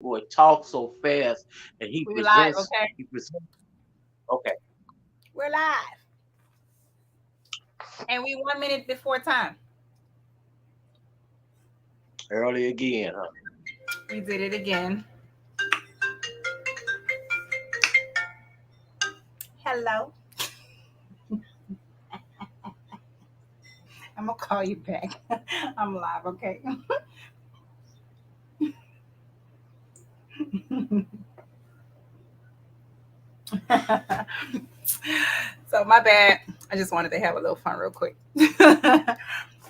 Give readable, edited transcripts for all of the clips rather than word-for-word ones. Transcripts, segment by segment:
boy talks so fast, and We live, okay? he presents. Okay, We're live. And we 1 minute before time. early again, huh? We did it again. Hello. I'm gonna call you back. I'm live, okay? So my bad. I just wanted to have a little fun real quick.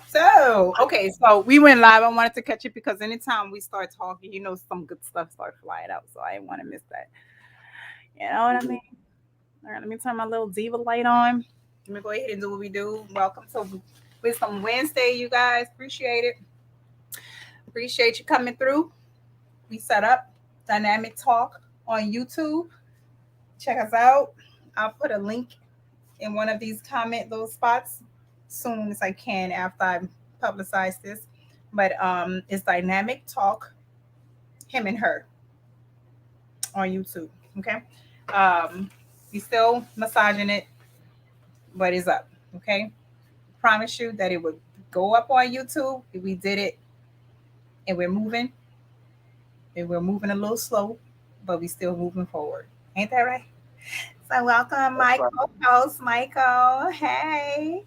So, okay, so we went live. I wanted to catch it because anytime we start talking, some good stuff start flying out. So I didn't want to miss that. You know what I mean? All right, let me turn my little diva light on. Let me go ahead and do what we do. Welcome to Wisdom Wednesday, you guys. Appreciate it. Appreciate you coming through. We set up Dynamic Talk on YouTube. Check us out. I'll put a link in one of these those spots soon as I can after I publicize this. But it's Dynamic Talk, him and her on YouTube. Okay. Um, we still massaging it, but it's up. Okay. Promise you that it would go up on YouTube. We did it and we're moving and we're moving a little slow, but we still moving forward. Ain't that right? So welcome, That's my right. co-host, Michael. Hey,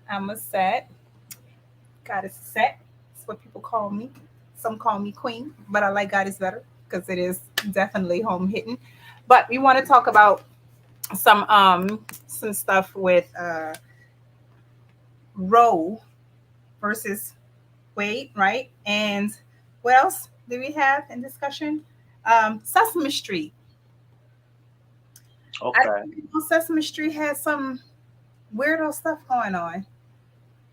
I'm a set. God is set. That's what people call me. Some call me queen, but I like God is better because it is definitely home hitting. But we want to talk about some stuff with Roe versus Wade, right? And what else do we have in discussion? Sesame Street. Okay. Sesame Street has some weirdo stuff going on.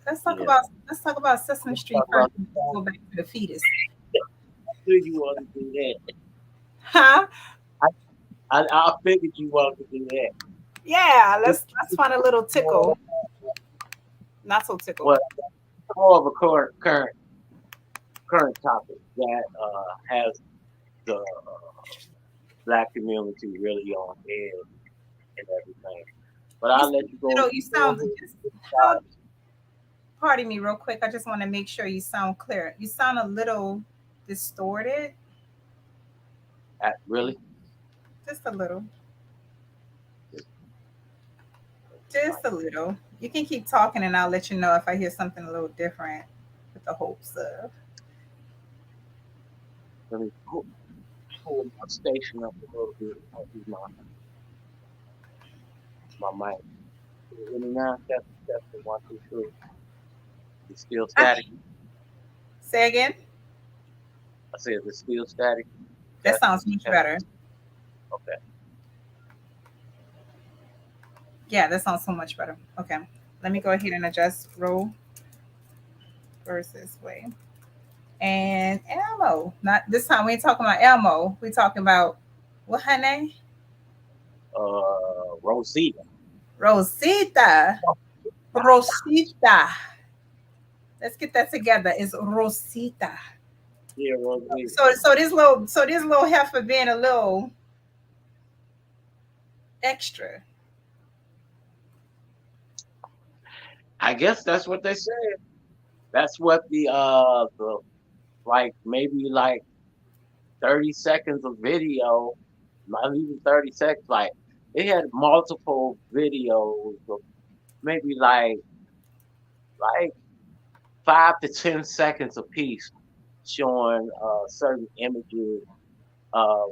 Let's talk Yeah. about let's talk about Sesame Let's Street talk first about the before we song. go back to the fetus. I knew you wanted to do that. Huh? I, I figured you wanted to do that. Yeah, It's, let's find a little more, tickle. Not so tickle. well, it's more of a current topic that has the black community really on edge and everything. But You I'll let sound you a little, you go sound ahead just and hold, decide pardon me real quick. I just want to make sure you sound clear. You sound a little distorted, at really. just a little. Just Just like a little. You can keep talking and I'll let you know if I hear something a little different with the hopes of. let me pull my station up a little bit. I'll do my mic. Can you hear me now? Testing 1 2 3. It's still Ah, static. say again. I said it's still static. That sounds much Test. better. Okay. Yeah, that sounds so much better. Okay. Let me go ahead and adjust row versus way. And Elmo. Not this time we ain't talking about Elmo. We talking about what her name? Rosita. Rosita. Rosita. Let's get that together. It's Rosita. Yeah, Rosita. So this little heifer being a little extra. I guess that's what they said. That's what the like maybe like 30 seconds of video, not even 30 seconds. Like they had multiple videos of maybe like 5 to 10 seconds apiece showing certain images of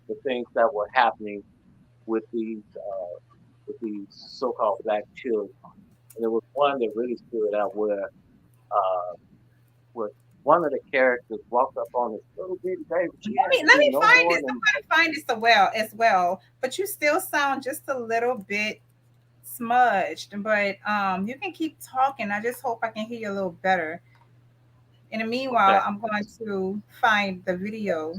the things that were happening with these so-called black children. And there was one that really stood out uh, where one of the characters walked up on this little bitty baby. She Let had me to let be me no find more this. than I'm gonna find this as well. But you still sound just a little bit smudged. But you can keep talking. I just hope I can hear you a little better. In the okay. meanwhile, I'm going to find the video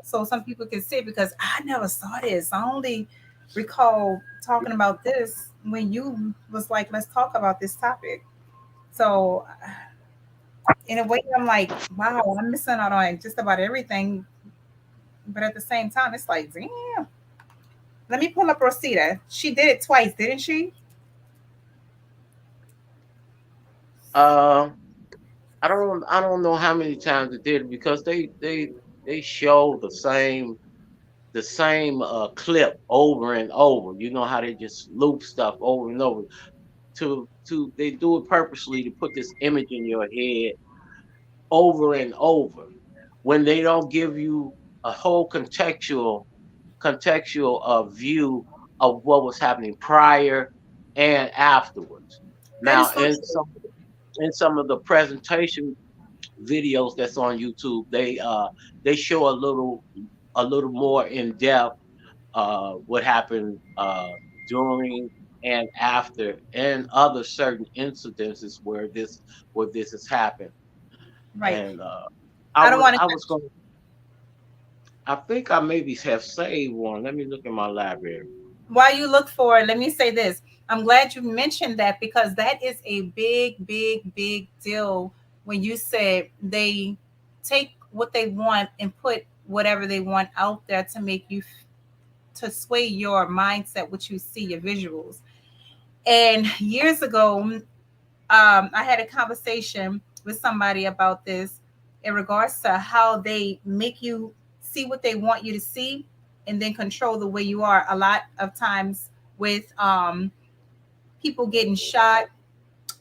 so some people can see it because I never saw this. I only recall talking about this when you was like, let's talk about this topic. So in a way, I'm like, wow, I'm missing out on just about everything. But at the same time, it's like, damn. Let me pull up Rosita. She did it twice, didn't she? Uh, I don't know how many times it did because they show the same clip over and over. You know how they just loop stuff over and over. To they do it purposely to put this image in your head over and over. When they don't give you a whole contextual view of what was happening prior and afterwards. That Now, is so true. in some of the presentation videos that's on YouTube, they show a little more in depth what happened during and after and other certain incidences where this has happened. Right. And I don't want to. I was going. I think I maybe have saved one. Let me look in my library. While you look for it, let me say this. I'm glad you mentioned that because that is a big, big, big deal when you said they take what they want and put whatever they want out there to make you to sway your mindset, what you see, your visuals. And years ago, I had a conversation with somebody about this in regards to how they make you see what they want you to see and then control the way you are. A lot of times with people getting shot,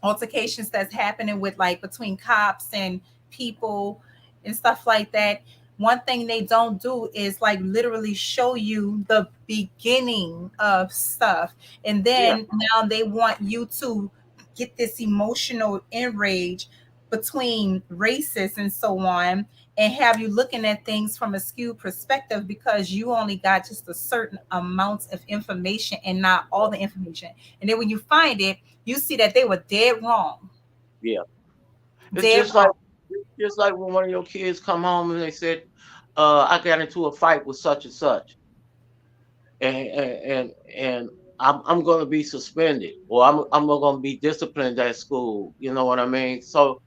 altercations that's happening with like between cops and people and stuff like that. One thing they don't do is like literally show you the beginning of stuff. And Yeah, then now they want you to get this emotional enrage between races and so on, and have you looking at things from a skewed perspective because you only got just a certain amount of information and not all the information. And then when you find it, you see that they were dead wrong. yeah. It's Dead just like wrong. just like when one of your kids come home and they said, "I got into a fight with such and such, and I'm going to be suspended, or I'm going to be disciplined at school." You know what I mean? So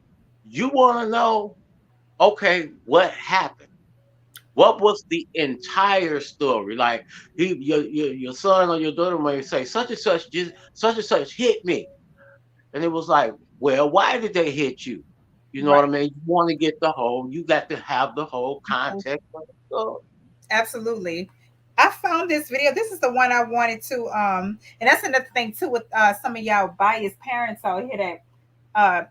you want to know, okay, what happened? What was the entire story? Like your son or your daughter may say such and such hit me, and it was like, well, why did they hit you? You know what I Right. mean? You want to get you got to have the whole context of the story. Absolutely. I found this video. This is the one I wanted to and that's another thing too with some of y'all biased parents out here that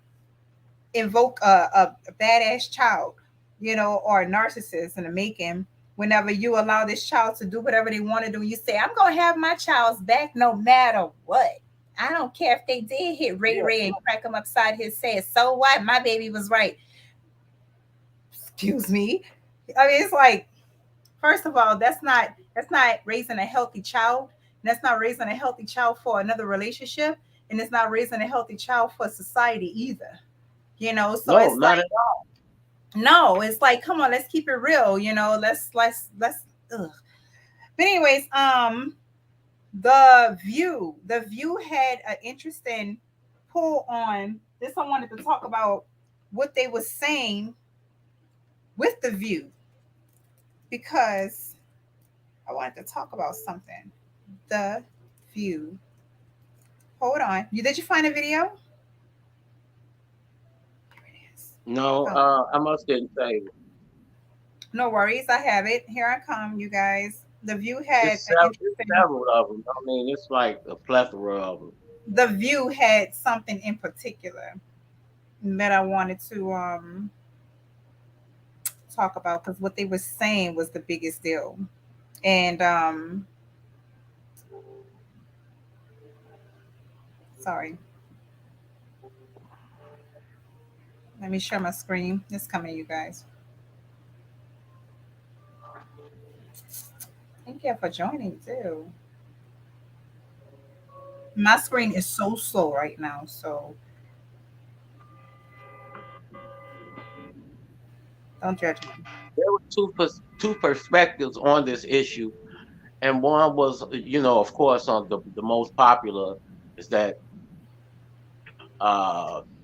invoke a badass child, or a narcissist in the making. Whenever you allow this child to do whatever they want to do, you say, I'm gonna have my child's back no matter what. I don't care if they did hit Ray Yeah, Ray and crack him upside his head. So what? My baby was right. Excuse me. I mean, it's like, first of all, that's not raising a healthy child. That's not raising a healthy child for another relationship, and it's not raising a healthy child for society either. So no, it's not like, at no, it's like, come on, let's keep it real. Let's. Ugh. But anyways, the View had an interesting pull on this. I wanted to talk about what they were saying with the View because I wanted to talk about something. The View. Hold on. Did you find a video? Here it is. no. Oh, I must didn't say no worries. I have it. Here I come, you guys. The View had an it's interesting. several of them. I mean, it's like a plethora of them. The View had something in particular that I wanted to talk about because what they were saying was the biggest deal. And sorry, let me share my screen. It's coming, you guys. Thank you for joining too. My screen is so slow right now, so don't judge me. There were two perspectives on this issue, and one was, of course, on the most popular is that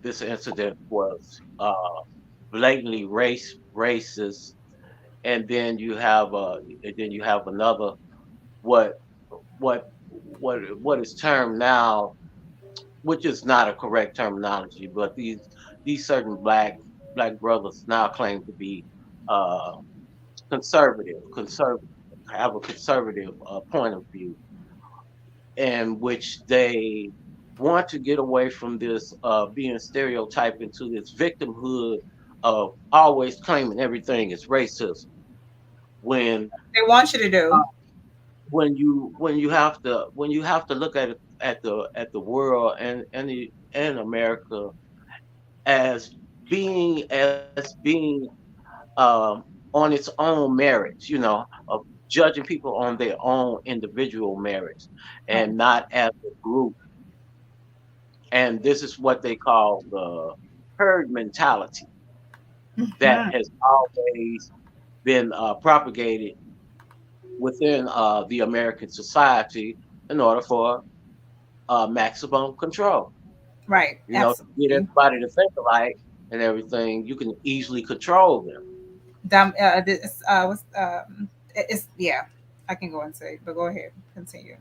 this incident was blatantly racist, and then you have another what what what is termed now, which is not a correct terminology, but these certain black brothers now claim to be uh, conservative, have a conservative point of view, in which they want to get away from this being stereotyped into this victimhood of always claiming everything is racism. When They want you to uh, do. when you have to look at it, at the world and America as being on its own merits, of judging people on their own individual merits Right. and not as a group. And this is what they call the herd mentality that Mhm. has always been propagated within the American society in order for maximum control. Right. To get Absolutely. everybody to think alike and everything, you can easily control them. It's yeah. I can go and say, but go ahead, continue.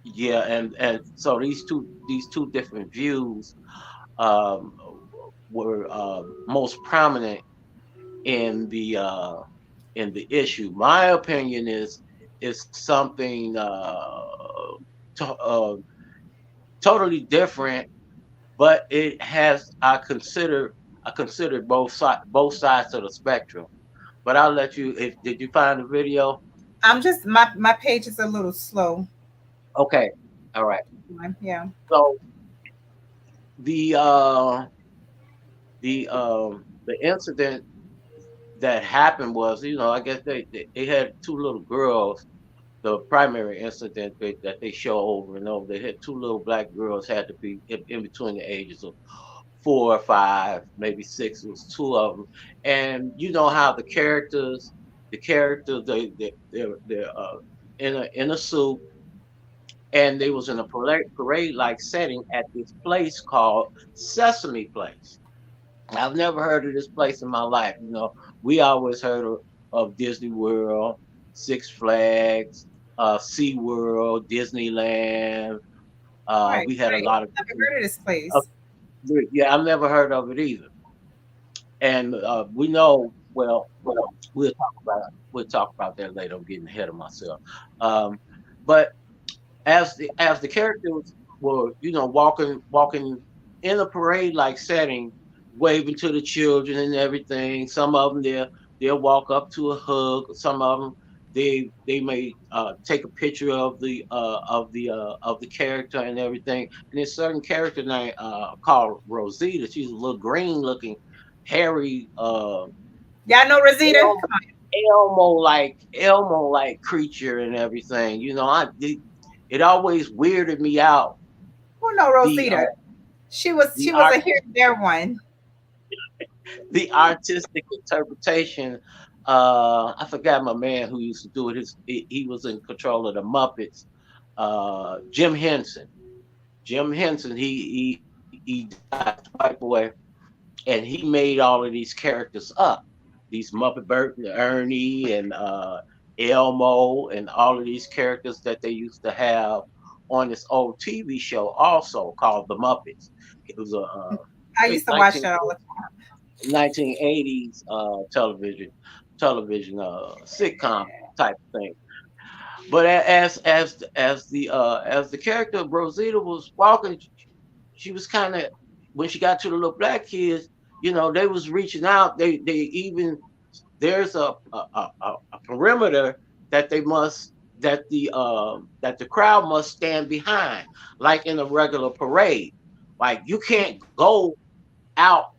Yeah, and so these two different views um, were most prominent in the issue. My opinion is something totally different, but it has I consider both sides of the spectrum. But I'll let you. If did you find the video? I'm just my page is a little slow. Okay, all right. Yeah. So the uh, the incident that happened was, I guess they had two little girls. The primary incident that they show over and over, they had two little black girls had to be in between the ages of 4 or 5, maybe six. It was two of them, and you know how the characters, they're in a suit, and they was in a parade like setting at this place called Sesame Place. I've never heard of this place in my life. We always heard of Disney World, Six Flags, Sea World, Disneyland. Right. We had a Right. lot of Never different. heard of this Uh, place. yeah, I've never heard of it either. And we know well. We'll talk about that later. I'm getting ahead of myself. Um, but as the characters were, walking in a parade like setting, waving to the children and everything. Some of them they'll walk up to a hug. Some of them they may take a picture of the character and everything. And there's a certain character named called Rosita. She's a little green looking, hairy, Y'all know Rosita? Elmo Elmo like creature and everything. It always weirded me out Who know the Rosita? She the was art a here and there one. the artistic interpretation. I forgot my man who used to do it. He was in control of the Muppets. Jim Henson. Jim Henson. He died, white boy, and he made all of these characters up. These Muppet Bert and Ernie and Elmo and all of these characters that they used to have on this old TV show also called The Muppets. It was a I late used to watch that all the 1980s television sitcom type thing. But as the character of Rosita was walking, she was kind of, when she got to the little black kids, they was reaching out. They even, there's a perimeter that they must that the crowd must stand behind, like in a regular parade. Like you can't go out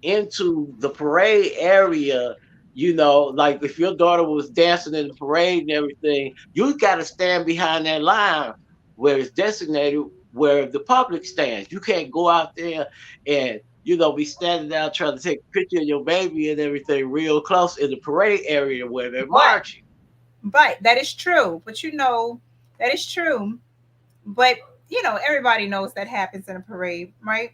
into the parade area. Like if your daughter was dancing in the parade and everything, you got to stand behind that line where it's designated, where the public stands. You can't go out there and be standing down trying to take a picture of your baby and everything real close in the parade area where they're but marching. that is true. But that is true. But everybody knows that happens in a parade, right?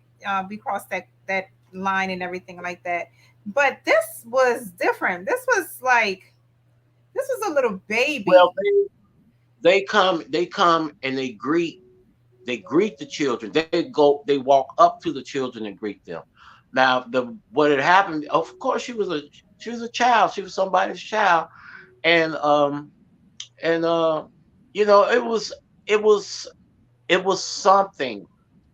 we crossed that line and everything like that. But this was different. This was a little Well, baby. they come and they greet the children. They walk up to the children and greet them. Now, the what had happened, of course, she was a child. She was somebody's child, and and it was it was something.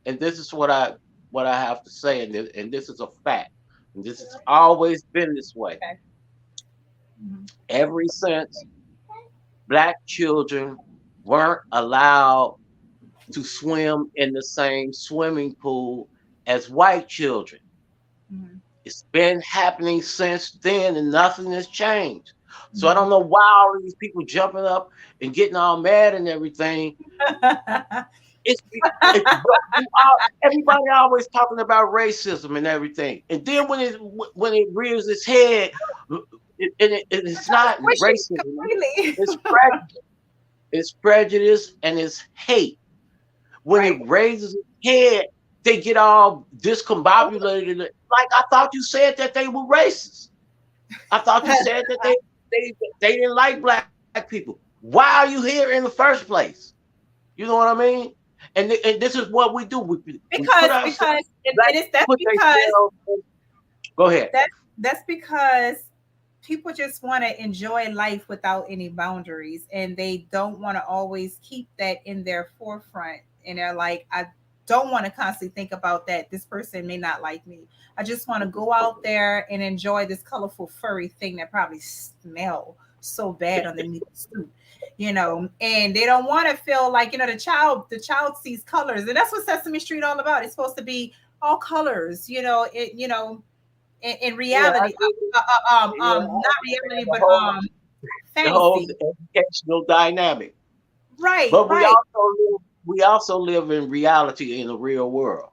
And this is what I have to say, and this is a fact. And this has always been this way. Okay. Mhm. Ever since black children weren't allowed to swim in the same swimming pool as white children. Mhm. It's been happening since then, and nothing has changed. So I Mhm. don't know why all these people jumping up and getting all mad and everything. But everybody always talking about racism and everything, and then when it rears its head, it's not Push it racism. completely. It's prejudice. It's prejudice and it's hate. When it Right. raises its head, they get all discombobulated. Like, I thought you said that they were racist. I thought you said that they they didn't like black people. Why are you here in the first place? You know what I mean? And this is what we do. We put ourselves, Because black it is that's put because themselves. Go ahead. that that's because people just want to enjoy life without any boundaries, and they don't want to always keep that in their forefront, and they're like, I don't want to constantly think about that this person may not like me. I just want to go out there and enjoy this colorful furry thing that probably smell so bad underneath the suit, and they don't want to feel like, the child sees colors, and that's what Sesame Street all about. It's supposed to be all colors, in Yeah, I reality, agree. Yeah, I not understand reality, but the whole fantasy. educational dynamic. Right, But right, we also live in reality in the real world.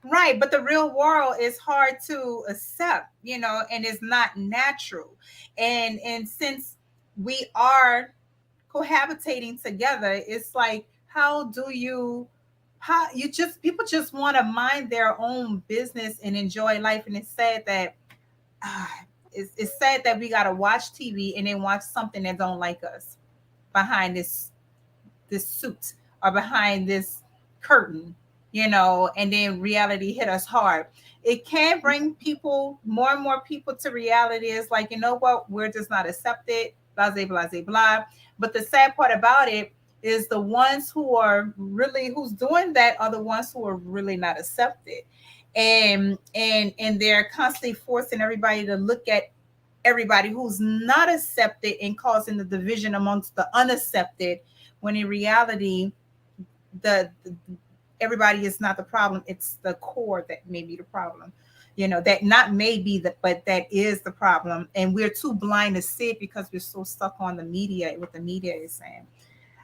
right. But the real world is hard to accept, and it's not natural. And since we are cohabitating together, it's like, how you just people just want to mind their own business and enjoy life. And it's sad that ah, it's sad that we gotta watch TV and then watch something that don't like us behind this suit or behind this curtain, and then reality hit us hard. It can bring people, more and more people, to reality. Is like, you know what, we're just not accepted, blah blah blah blah blah. But the sad part about it is the ones who's doing that are the ones who are really not accepted, and they're constantly forcing everybody to look at everybody who's not accepted and causing the division amongst the unaccepted, when in reality the everybody is not the problem. It's the core that may be the problem, that not maybe that, but that is the problem, and we're too blind to see it because we're so stuck on the media, what the media is saying.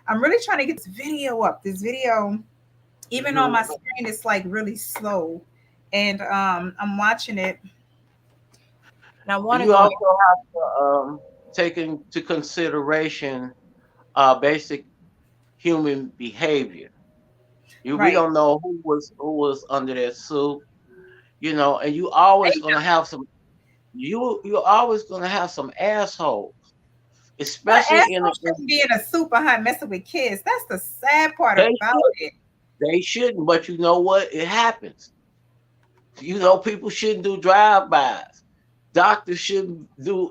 I'm really trying to get this video, even on my Mhm. screen, it's like really slow, and I'm watching it, and I want to You go. also have to take into consideration basic human behavior. We Right. don't know who was under that suit, and you're always gonna have some assholes, But especially assholes shouldn't be in a suit behind messing with kids. That's the sad part they about should it. they shouldn't, but you know what? It happens. People shouldn't do drive-bys. Doctors shouldn't do.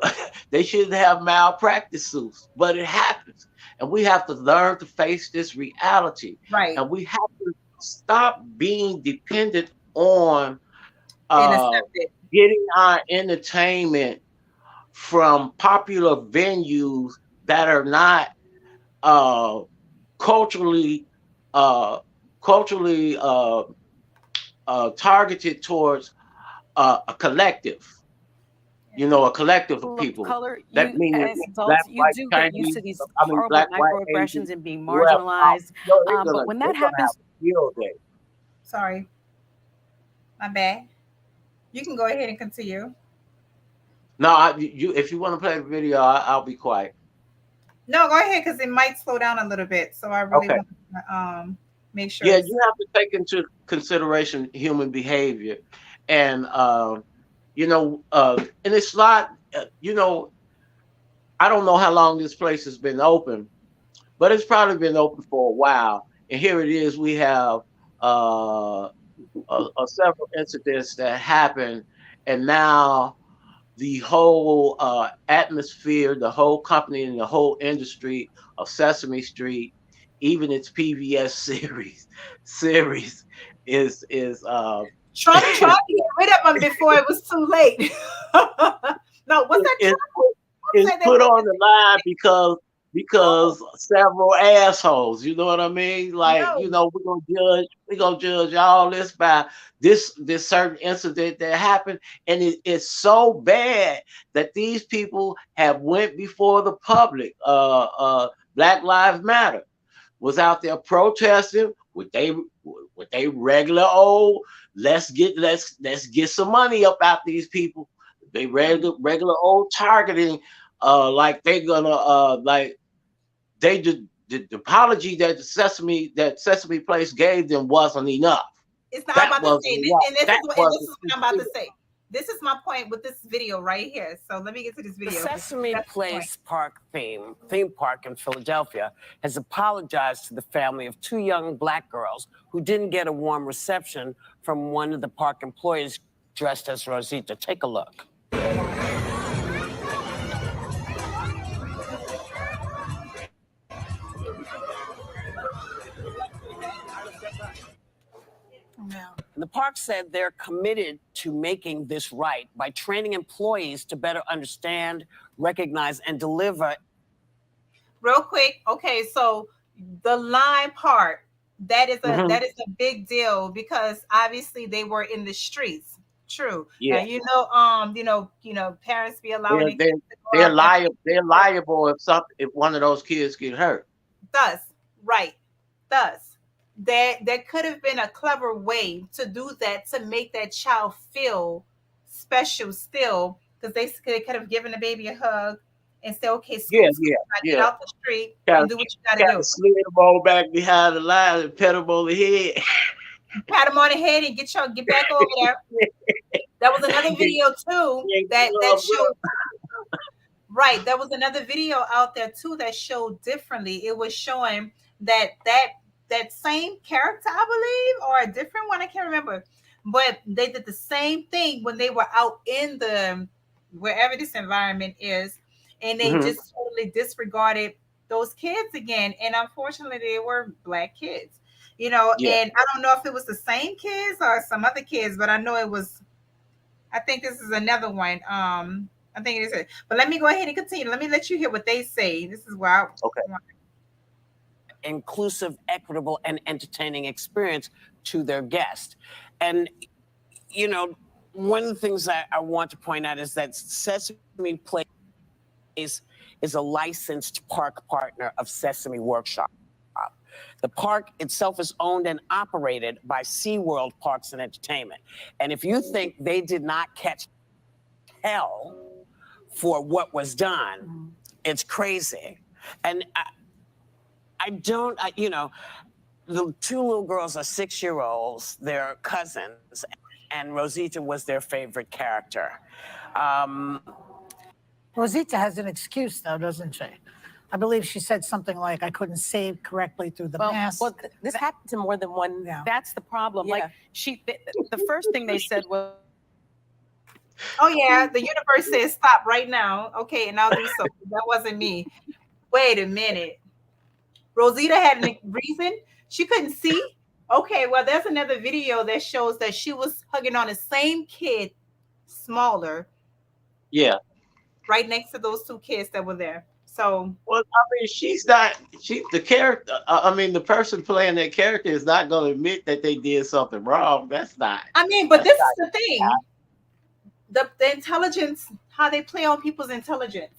They shouldn't have malpractice suits, but it happens, and we have to learn to face this reality, Right. and we have to stop being dependent on And uh, accept it. getting our entertainment from popular venues that are not uh, culturally uh, culturally targeted towards a collective. A collective of People of people. color, That you meaning as black, adults, you white, do get used Chinese. to these I mean, horrible black, white, microaggressions Asian, and being whoever. marginalized. They're But gonna when they're that gonna have happens, a field day. Sorry, my bad. You can go ahead and continue. No, if you want to play the video, I'll be quiet. No, go ahead because it might slow down a little bit. So I really Okay. want to make sure Yeah, it's you have to take into consideration human behavior, and and it's not, I don't know how long this place has been open, but it's probably been open for a while. And here it is, we have uh, several incidents that happened, and now the whole atmosphere, the whole company, and the whole industry of Sesame Street, even its PBS series is Trump tried to get rid of him before it was too late. No, what's that? is Trump said put on the line because several assholes, you know what I mean? Like, no. we're gonna judge all this by this certain incident that happened, and it's so bad that these people have went before the public. Black Lives Matter was out there protesting with they regular old, let's get some money up out these people. They regular old targeting, like they gonna like they did the apology that Sesame Place gave them wasn't enough. It's not. I'm about to say, and this is what I'm about to say. This is my point with this video right here. So let me get to this video. The Sesame Place Park theme park in Philadelphia has apologized to the family of 2 young Black girls who didn't get a warm reception from one of the park employees dressed as Rosita. Take a look. The park said they're committed to making this right by training employees to better understand, recognize, and deliver. Real quick, okay, so the line part, that is a big deal because obviously they were in the streets. True. Yeah. And parents be allowing they're liable if one of those kids get hurt. Thus. There could have been a clever way to do that to make that child feel special still, because they could have given the baby a hug and say, okay, get out the street and do what you gotta do. Slid the ball back behind the line and pet him on the head. Pat him on the head and get back over there. That was another video too that showed. Right, there was another video out there too that showed differently. It was showing that same character, I believe, or a different one, I can't remember, but they did the same thing when they were out in the wherever this environment is, and they just totally disregarded those kids again. And unfortunately, they were Black kids, and I don't know if it was the same kids or some other kids, but I know it was. I think this is another one. I think it is. But let me go ahead and continue. Let me let you hear what they say. This is why. Okay. Inclusive, equitable, and entertaining experience to their guest. And, one of the things I want to point out is that Sesame Place is a licensed park partner of Sesame Workshop. The park itself is owned and operated by SeaWorld Parks and Entertainment. And if you think they did not catch hell for what was done, it's crazy. And the 2 little girls are 6-year-olds, they're cousins, and Rosita was their favorite character. Rosita has an excuse, though, doesn't she? I believe she said something like, I couldn't save correctly through the mask. Well, this happened to more than one. Yeah. That's the problem. Yeah. Like the first thing they said was, oh yeah, the universe says stop right now. Okay, and I'll do so. That wasn't me. Wait a minute. Rosita had a reason. She couldn't see. Okay, well, there's another video that shows that she was hugging on the same kid, smaller. Yeah. Right next to those 2 kids that were there. So. Well, I mean, the character. I mean, the person playing that character is not going to admit that they did something wrong. That's not. I mean, but this is the thing. The intelligence, how they play on people's intelligence.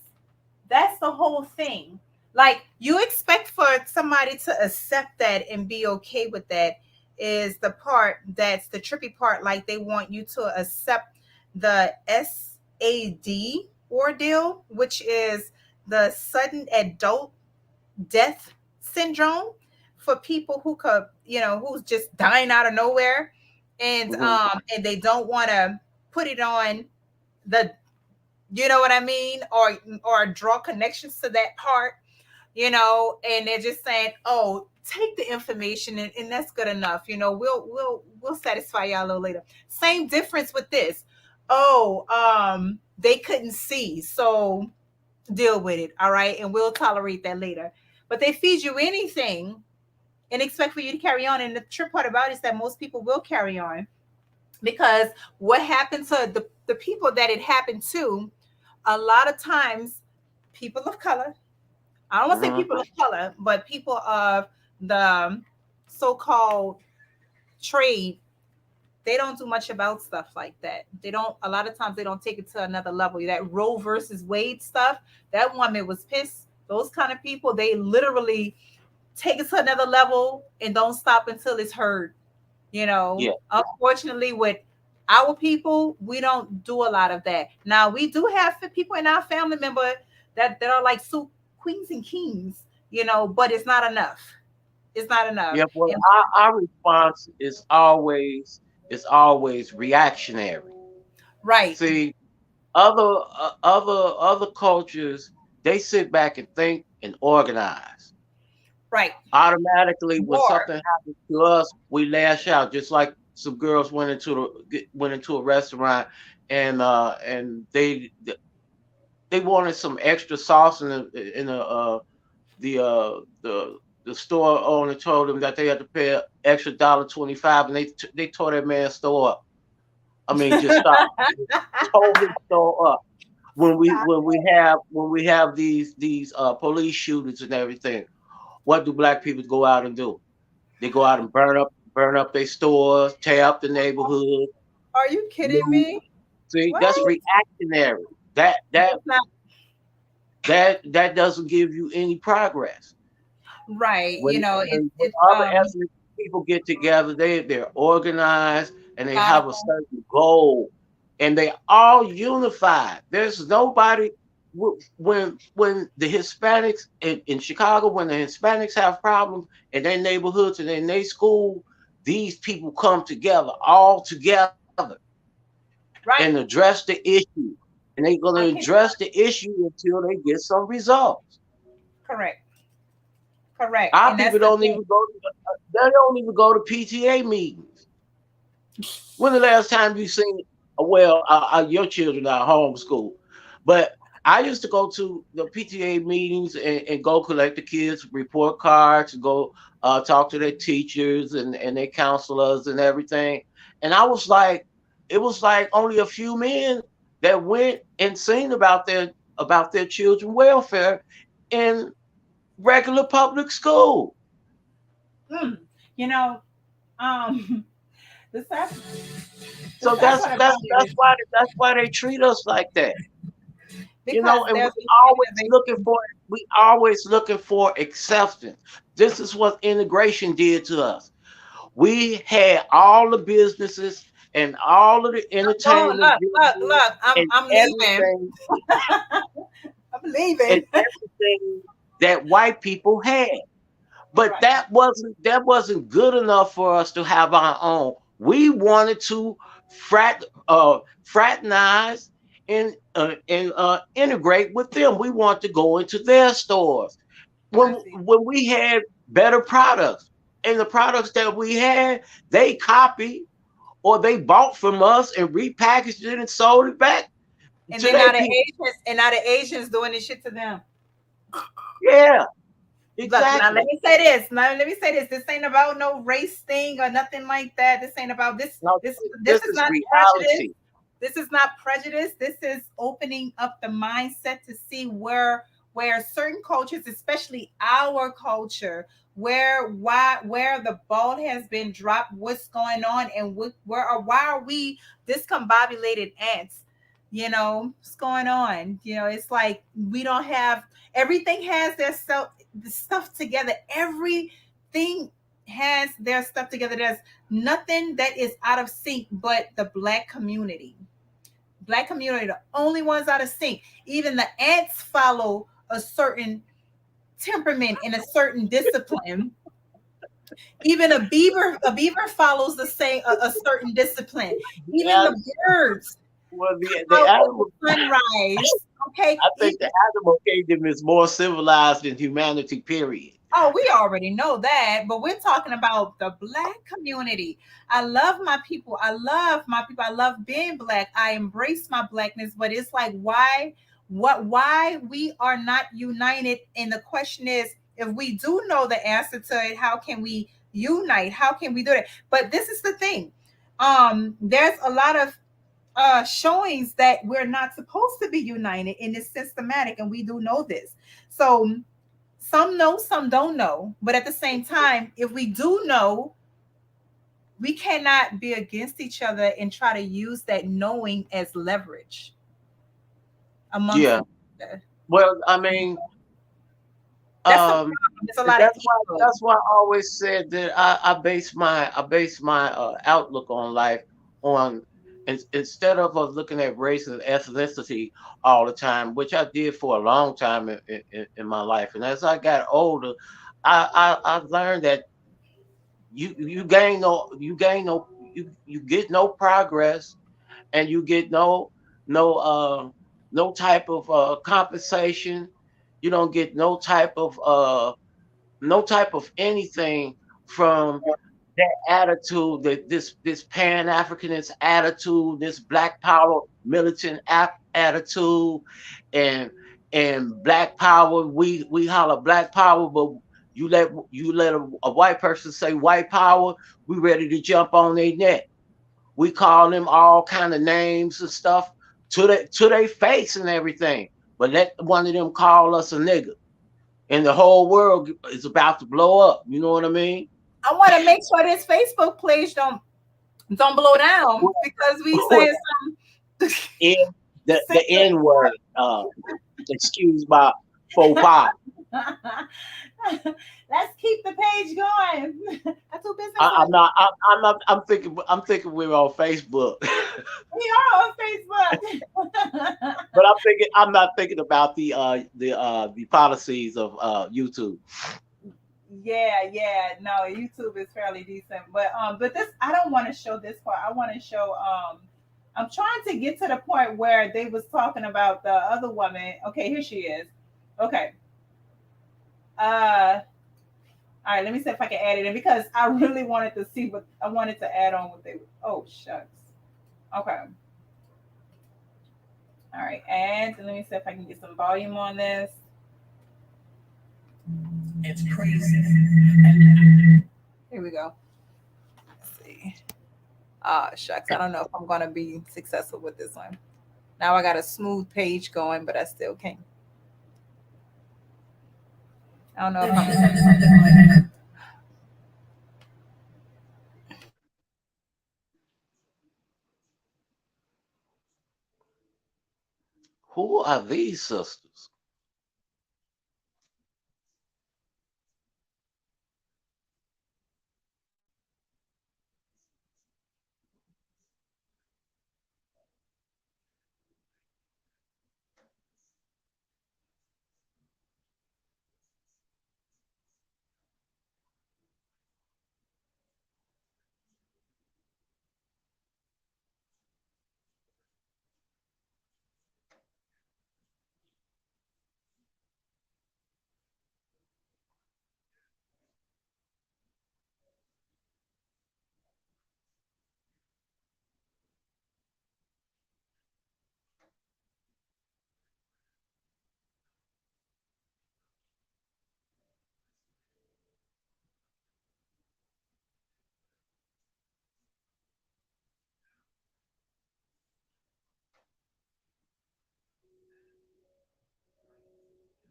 That's the whole thing. Like, you expect for somebody to accept that and be okay with that is the part that's the trippy part. Like, they want you to accept the SAD ordeal, which is the sudden adult death syndrome for people who could, who's just dying out of nowhere, and and they don't want to put it on the, you know what I mean, or draw connections to that part, and they're just saying, oh, take the information and that's good enough. We'll satisfy y'all a little later. Same difference with this. Oh, they couldn't see, so deal with it. All right. And we'll tolerate that later. But they feed you anything and expect for you to carry on. And the true part about it is that most people will carry on, because what happened to the people that it happened to, a lot of times, people of color, I don't want to say people of color, but people of the so-called trade, they don't do much about stuff like that. A lot of times they don't take it to another level. That Roe versus Wade stuff, that woman was pissed. Those kind of people, they literally take it to another level and don't stop until it's heard. Yeah. Unfortunately, with our people, we don't do a lot of that. Now, we do have people in our family member that are like queens and kings, but it's not enough. It's not enough. Yeah, well, our response is always reactionary. Right. See, other cultures, they sit back and think and organize. Right. Automatically, when something happens to us, we lash out. Just like some girls went into a restaurant and they wanted some extra sauce in the store owner told them that they had to pay an extra $1.25, and they tore that man's store up. I mean, just stop. Tore his store up. When we have these police shootings and everything, what do black people go out and do? They go out and burn up their stores, tear up the neighborhood. Are you kidding me? See, what? That's reactionary. That doesn't give you any progress. Right. When other ethnic people get together, they're organized and they have a certain goal, and they all unified. There's nobody when the Hispanics in Chicago, when the Hispanics have problems in their neighborhoods and in their school, these people come together, all together, right, and address the issue. And they're going to address the issue until they get some results. Correct. Our people don't even go to PTA meetings. When the last time you seen? Well, your children are homeschooled, but I used to go to the PTA meetings and go collect the kids' report cards, and go talk to their teachers and their counselors and everything. And it was like only a few men that went and seen about their children's welfare in regular public school. So that's why they treat us like that. Because and we always looking for acceptance. This is what integration did to us. We had all the businesses and all of the entertainment. Look, I'm leaving. I'm leaving. And everything that white people had. But right, that wasn't good enough for us to have our own. We wanted to fraternize and integrate with them. We want to go into their stores. When we had better products, and the products that we had, they copied or they bought from us and repackaged it and sold it back. And then now the Asians doing this shit to them. Yeah. Exactly. Look, now let me say this. This ain't about no race thing or nothing like that. This ain't about this. No, this is not prejudice. This is not prejudice. This is opening up the mindset to see where certain cultures, especially our culture, where the ball has been dropped, what's going on, and why are we discombobulated ants? What's going on? It's like we don't have everything has the stuff together. Everything has their stuff together. There's nothing that is out of sync but the Black community. Black community, the only ones out of sync. Even the ants follow a certain temperament and a certain discipline. Even a beaver follows the same a certain discipline. Even Yeah, the birds well, the follow animal, the sunrise. Okay. I think the animal kingdom is more civilized than humanity, period. Oh, we already know that, but we're talking about the Black community. I love my people. I love my people. I love being Black. I embrace my Blackness, but it's like, why we are not united? And the question is, if we do know the answer to it, how can we unite? How can we do it? But this is the thing. There's a lot of showings that we're not supposed to be united, and it's systematic, and we do know this. So some know, some don't know. But at the same time, if we do know, we cannot be against each other and try to use that knowing as leverage amongst Yeah. each other. Well, I mean, That's the um, problem. There's a lot of ego. that's why I always said that I base my outlook on life on instead of us looking at race and ethnicity all the time, which I did for a long time in my life. And as I got older, I learned that you get no progress, and you get no no type of compensation. You don't get no type of anything from that attitude, that this Pan Africanist attitude, this Black Power militant attitude, and Black Power. We holler Black Power, but you let a white person say white power, we ready to jump on their neck. We call them all kind of names and stuff to their face and everything. But let one of them call us a nigga, and the whole world is about to blow up. You know what I mean? I want to make sure this Facebook page don't blow down because we saying In the some N word. Excuse my faux pas. Let's keep the page going. That's what business I'm not. I'm thinking we're on Facebook, we are on Facebook. but I'm not thinking about the policies of YouTube. Yeah. No, YouTube is fairly decent, but this I don't want to show this part. I want to show I'm trying to get to the point where they was talking about the other woman. Okay, here she is. Okay. All right, let me see if I can add it in because I really wanted to see what I wanted to add on what they oh shucks. Okay. All right, and let me see if I can get some volume on this. It's crazy. Here we go. Let's see. Ah, shucks. I don't know if I'm gonna be successful with this one. Now I got a smooth page going, but I still can't. I don't know if I'm Who are these sisters?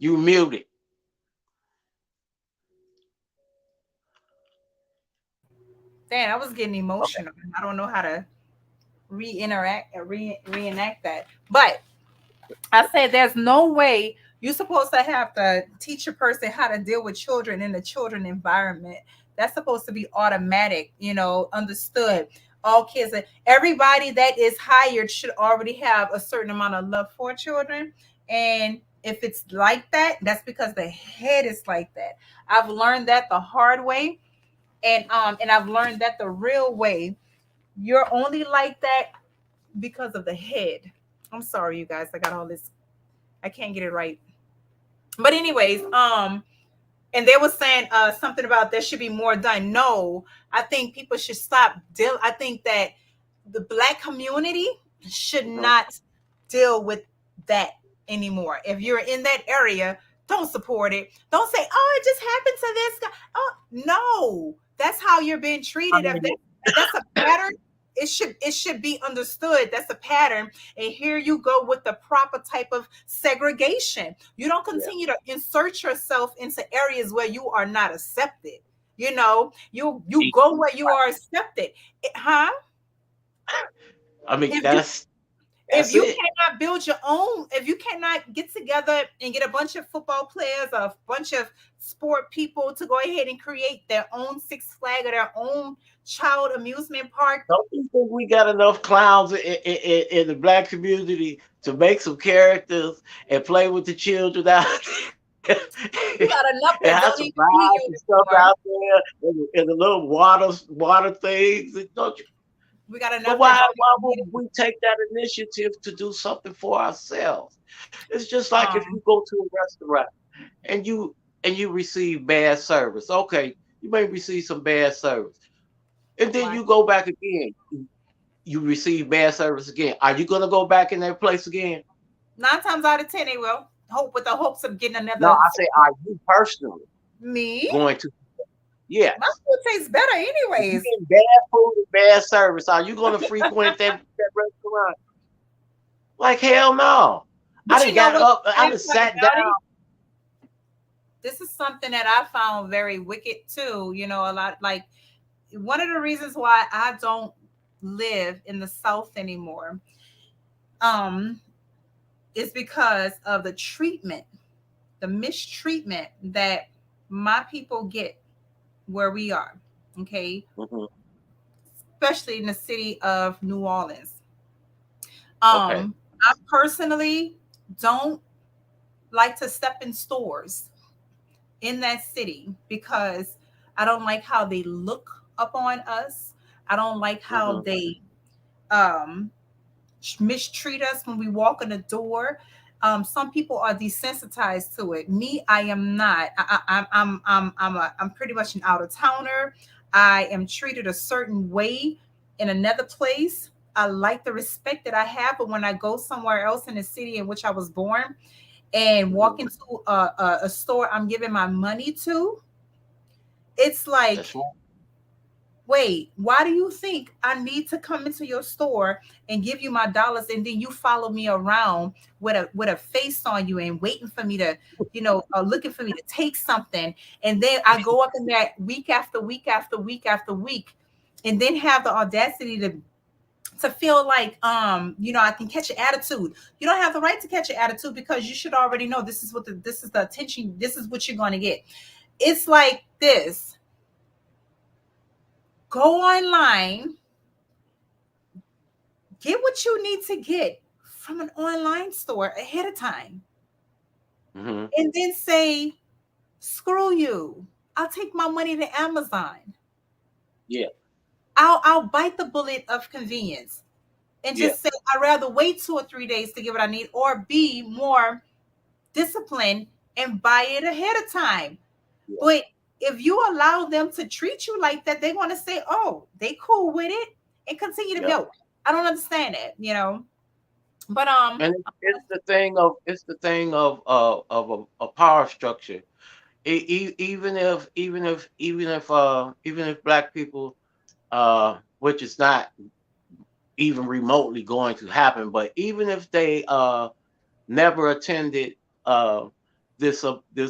You muted. damn, I was getting Okay. emotional. I don't know how to reenact that. But I said there's no way you're supposed to have to teach a person how to deal with children in the children environment. That's supposed to be automatic, understood. All kids, everybody that is hired should already have a certain amount of love for children. And if it's like that, that's because the head is like that. I've learned that the hard way. And I've learned that the real way, you're only like that because of the head. I'm sorry, you guys. I got all this. I can't get it right. But anyways, and they were saying something about there should be more done. No, I think people should stop I think that the Black community should not deal with that anymore. If you're in that area, don't support it. Don't say, "Oh, it just happened to this guy." Oh, no, that's how you're being treated. If that's a pattern, it should be understood. That's a pattern, and here you go with the proper type of segregation. You don't continue to insert yourself into areas where you are not accepted. You know, you go where you are accepted. Huh? I mean, If you it. cannot build your own, if you cannot get together and get a bunch of football players, a bunch of sport people to go ahead and create their own Six Flag or their own child amusement park. Don't you think we got enough clowns in the Black community to make some characters and play with the children out there? You got enough And that have don't some even see rides you and stuff anymore. out there and the little water things. Don't you? We got enough. But why would we take that initiative to do something for ourselves? It's just like if you go to a restaurant and you receive bad service. Okay, you may receive some bad service. And then you go back again. You receive bad service again. Are you going to go back in that place again? 9 times out of 10, they will. Hope with the hopes of getting another. No, I say, are you personally me going to? Yeah. My food tastes better, anyways. Bad food and bad service. Are you going to frequent that restaurant? Like hell no. I done got up. I done sat down. This is something that I found very wicked too. You know, a lot like one of the reasons why I don't live in the South anymore is because of the treatment, the mistreatment that my people get where we are. Okay. Especially in the city of New Orleans. I personally don't like to step in stores in that city because I don't like how they look upon us. I don't like how they mistreat us when we walk in the door. Some people are desensitized to it. Me, I am not. I'm pretty much an out of towner. I am treated a certain way in another place. I like the respect that I have, but when I go somewhere else in the city in which I was born and walk into a store I'm giving my money to, it's like, wait, why do you think I need to come into your store and give you my dollars and then you follow me around with a face on you and waiting for me to, looking for me to take something, and then I go up in there week after week after week after week, and then have the audacity to feel like I can catch an attitude. You don't have the right to catch an attitude because you should already know this is the attention, this is what you're going to get. It's like this. Go online, get what you need to get from an online store ahead of time, and then say, screw you. I'll take my money to Amazon. Yeah. I'll bite the bullet of convenience and just say, I'd rather wait 2 or 3 days to get what I need, or be more disciplined and buy it ahead of time. Yeah. But if you allow them to treat you like that, they want to say, oh, they cool with it and continue to build. I don't understand that, But and it's the thing of a power structure. Even if Black people, which is not even remotely going to happen, but even if they never attended this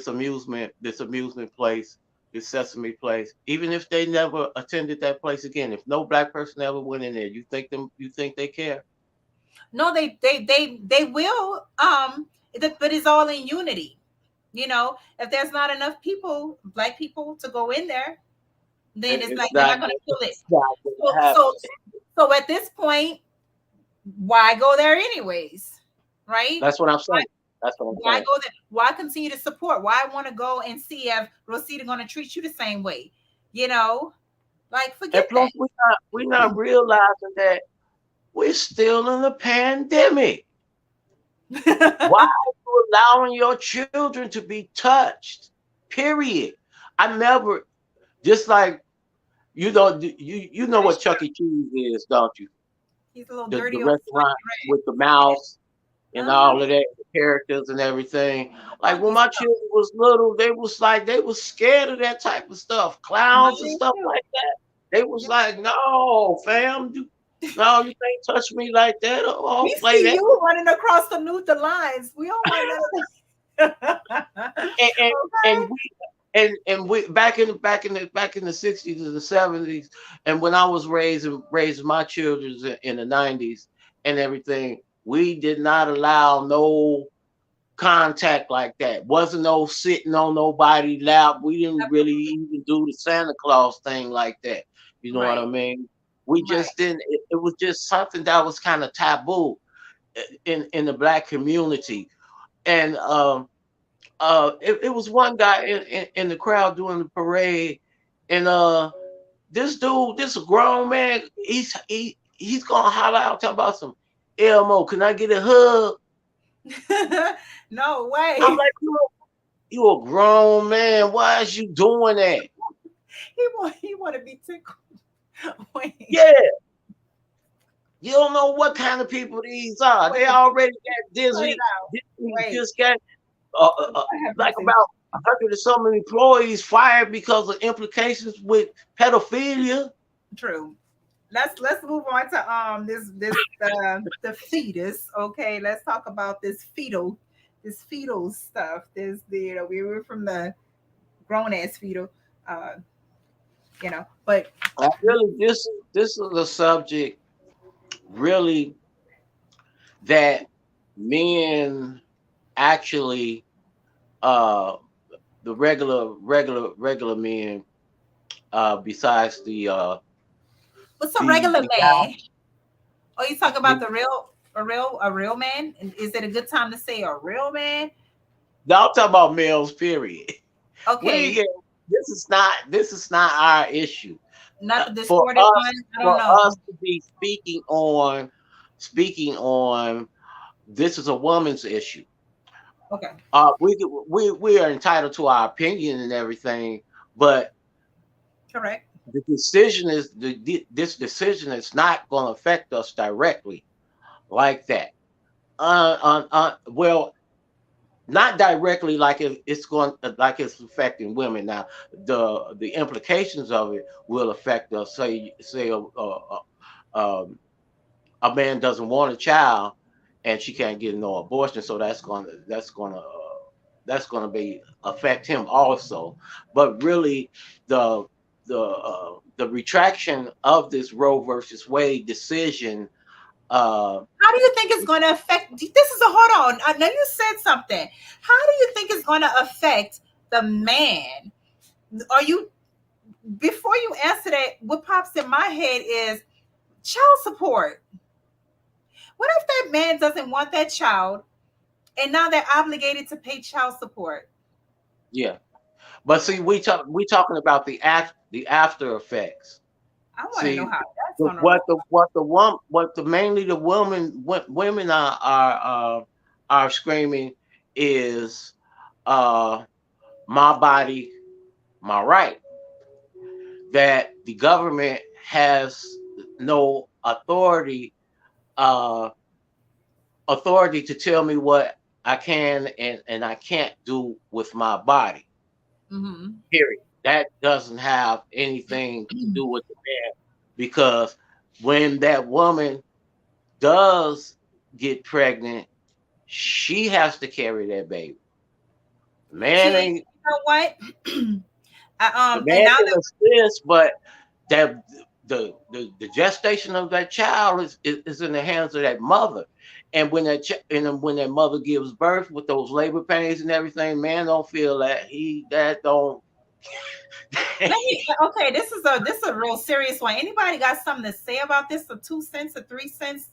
amusement place, this Sesame place, even if they never attended that place again, if no Black person ever went in there, you think they care? No, they will. But it's all in unity. If there's not enough people, Black people, to go in there, then it's like they're not going to kill it. So at this point, why go there anyways? Right? That's what I'm saying. Why go there? Why continue to support? Why want to go and see if Rosita going to treat you the same way? You know, like And forget plus, we're not realizing that we're still in a pandemic. Why that. are you allowing your children to be touched? Period. I never, just like you know what Chuck E. Cheese is, don't you? He's a little The dirty old restaurant with the sweaty mouse rat. and Uh-huh. all of that, the characters and everything. Like when Funky my stuff. children was little, they was scared of that type of stuff, clowns and Mine stuff too. like that. They was Yeah. like, "No, fam, no, you can't touch me like that. I We don't play see that." you running across the lines. We don't want none of that. And and, and Okay. we and we back in the 60s and the 70s, and when I was raising my children in the 90s and everything, we did not allow no contact like that. Wasn't no sitting on nobody's lap. We didn't really even do the Santa Claus thing like that. You know what I Right. mean? We Right. just didn't. It was just something that was kind of taboo in the black community. And it was one guy in the crowd doing the parade, and this grown man, he's gonna holler out talking about some Elmo. Can I get a hug? No I'm way. like, you a grown man. Why is you doing that? He want to be tickled. Wait. Yeah, you don't know what kind of people these are. They Wait. already got Play it Disney. out. Disney Wait. just got I have like to see. about 100 or some employees fired because of implications with pedophilia. True. Let's move on to this the fetus. Okay, let's talk about this fetal stuff. This the we were from the grown ass fetal, uh, but Really, this is a subject really that men actually, uh the regular men, besides what's a regular the man? Oh, you talk about the the real a real man? Is it a good time to say a real man? now I'm talking about males, period. We ain't Okay, get, this is not our issue. not the For distorted us, one. I don't know. to be speaking on this is a woman's issue. Okay, We are entitled to our opinion and everything, but correct. this decision is not going to affect us directly like that. Well, not directly like it's going like it's affecting women now. The implications of it will affect us. Say a man doesn't want a child and she can't get no abortion, so that's gonna be affect him also. But really, the the retraction of this Roe versus Wade decision. Uh, How do you think it's going to affect? This is a hold on. I know you said something. How do you think it's going to affect the man? Are you before you answer that? What pops in my head is child support. What if that man doesn't want that child, and now they're obligated to pay child support? yeah, but see, we talking about the after effects. I want to know See, how that's the, going to what roll. the what the one what the mainly the women are screaming is, uh my body, my right. That the government has no uh authority to tell me what I can and I can't do with my body. Hmm. Period. That doesn't have anything to do with the man, because when that woman does get pregnant, she has to carry that baby. Man See, ain't you know what? the And man now can that assist, but that the gestation of that child is in the hands of that mother. And when that mother gives birth with those labor pains and everything, man don't feel that don't. let me okay, this is a real serious one. Anybody got something to say about this? A 2 cents, a 3 cents?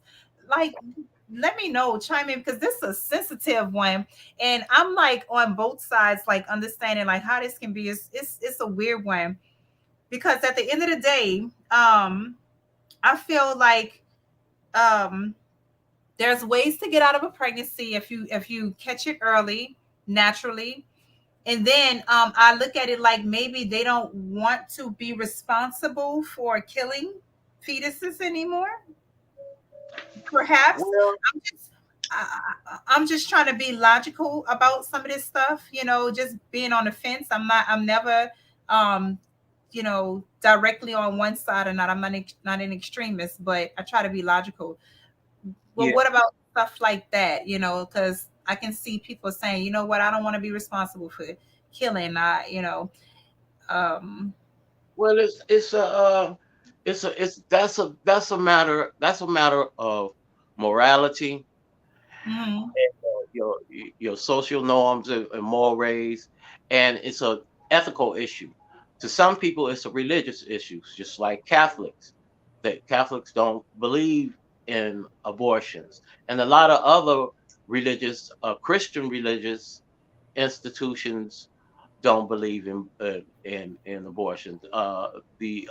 Like, let me know, chime in because this is a sensitive one, and I'm like on both sides, like understanding like how this can be. It's a weird one because at the end of the day, I feel like there's ways to get out of a pregnancy if you catch it early, naturally. And then I look at it like maybe they don't want to be responsible for killing fetuses anymore. Perhaps Well, I'm just trying to be logical about some of this stuff, just being on the fence. I'm never, um, directly on one side or not. I'm not an extremist, but I try to be logical. Well, yeah. what about stuff like that? Because I can see people saying, you know what, I don't want to be responsible for killing. Um, Well, that's a matter of morality, mhm. your your social norms and mores, and it's a ethical issue. To some people, it's a religious issue, just like Catholics. That Catholics don't believe in abortions, and a lot of other Christian religious institutions don't believe in abortions. The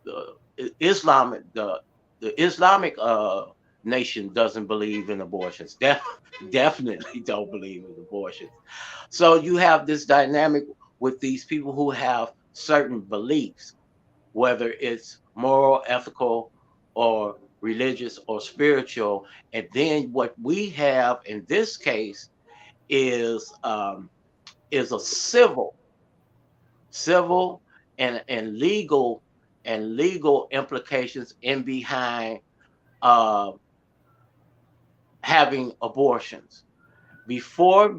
the Islamic nation doesn't believe in abortions. Definitely don't believe in abortions. So you have this dynamic with these people who have certain beliefs, whether it's moral, ethical, or religious or spiritual. And then what we have in this case is a civil and legal implications in behind uh, having abortions. Before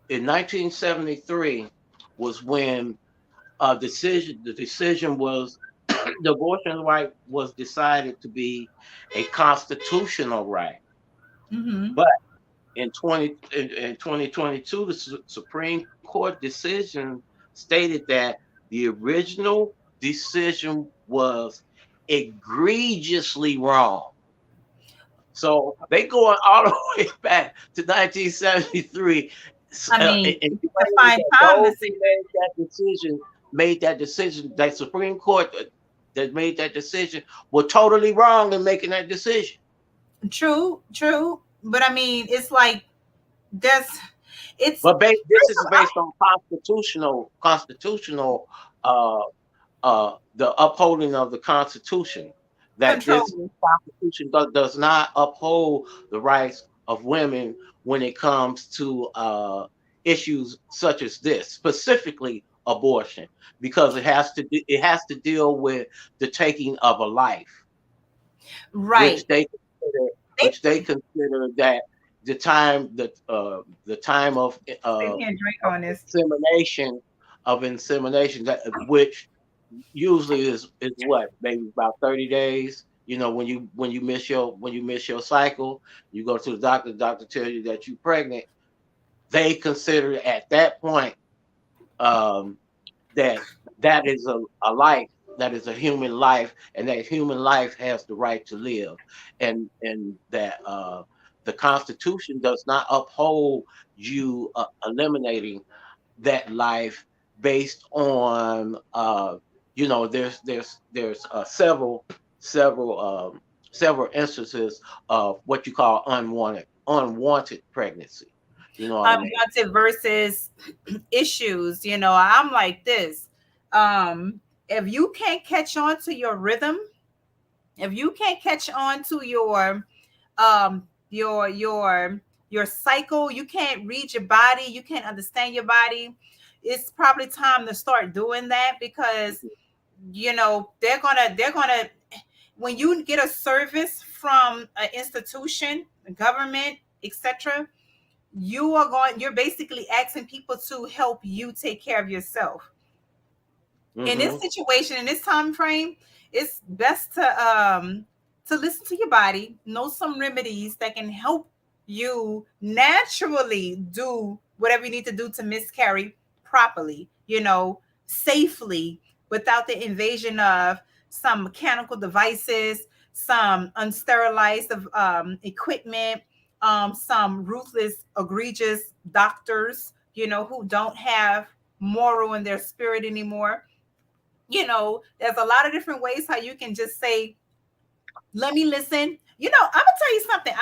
in 1973 was when the decision was the abortion right was decided to be a constitutional right. Mhm. But in 2022, the Supreme Court decision stated that the original decision was egregiously wrong. So they going all the way back to 1973, I mean, and you can claiming find that time to those say who made that decision, that Supreme Court that made that decision, were totally wrong in making that decision. true, true. But I mean, it's like there's it's But this first is of all, based on constitutional the upholding of the Constitution. That this control. Constitution does not uphold the rights of women when it comes to issues such as this, specifically abortion, because it has to deal with the taking of a life, Right. They which they consider that the time sit here and drink of on this. insemination that which usually is what, maybe about 30 days. When you miss your cycle, you go to the doctor tells you that you're pregnant. They consider at that point um, that that is a life, that is a human life, and that human life has the right to live, and that the Constitution does not uphold you eliminating that life based on there's several instances of what you call unwanted pregnancy. You know what I mean? Unwanted versus issues. I'm like this. If you can't catch on to your rhythm, if you can't catch on to um your cycle, you can't read your body, you can't understand your body. It's probably time to start doing that, because they're gonna when you get a service from an institution, a government, etc., you're basically asking people to help you take care of yourself. In this Hmm. situation, in this time frame, it's best to listen to your body, know some remedies that can help you naturally do whatever you need to do to miscarry properly, safely, without the invasion of some mechanical devices, some unsterilized equipment, some ruthless, egregious doctors, who don't have moral in their spirit anymore. there's a lot of different ways how you can just say, let me listen. I'm gonna tell you something.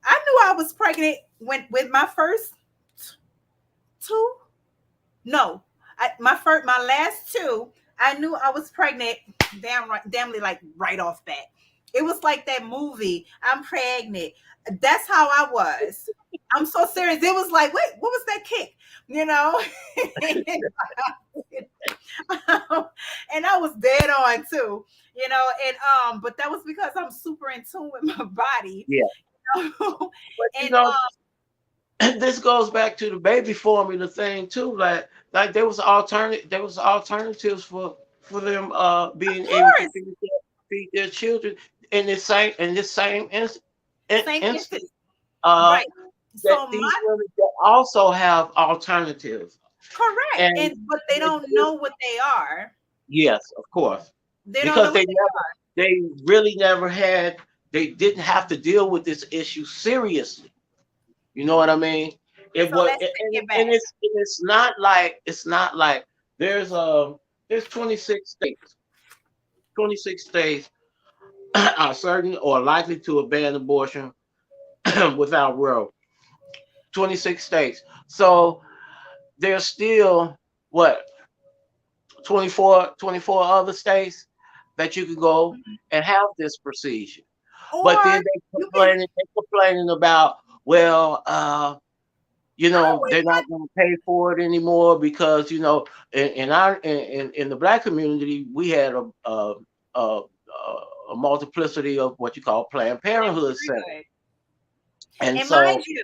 I knew I was pregnant with my first two. No, my last two. I knew I was pregnant. Damnly like right off bat. It was like that movie. I'm pregnant. That's how I was. I'm so serious. It was like, wait, what was that kick? And I was dead on too. But that was because I'm super in tune with my body. Yeah. But And this goes back to the baby formula thing too. Like there was alternatives for them being able to course, feed their children in this same same instance. instance, Uh, right? that So these women that also have alternatives, correct, and but they don't know what they are. yes, of course, They don't know because what they really never had, they didn't have to deal with this issue seriously. You know what I mean? It So was, let's take it back. and it's not like there's 26 states are certain or likely to ban abortion without Roe. 26 states. So there's still what 24 other states that you can go and have this procedure. But Or then they you can. complaining about, well, Oh, they're not going to pay for it anymore because in the black community we had a, a multiplicity of what you call Planned Parenthood centers, good. and And so mind you,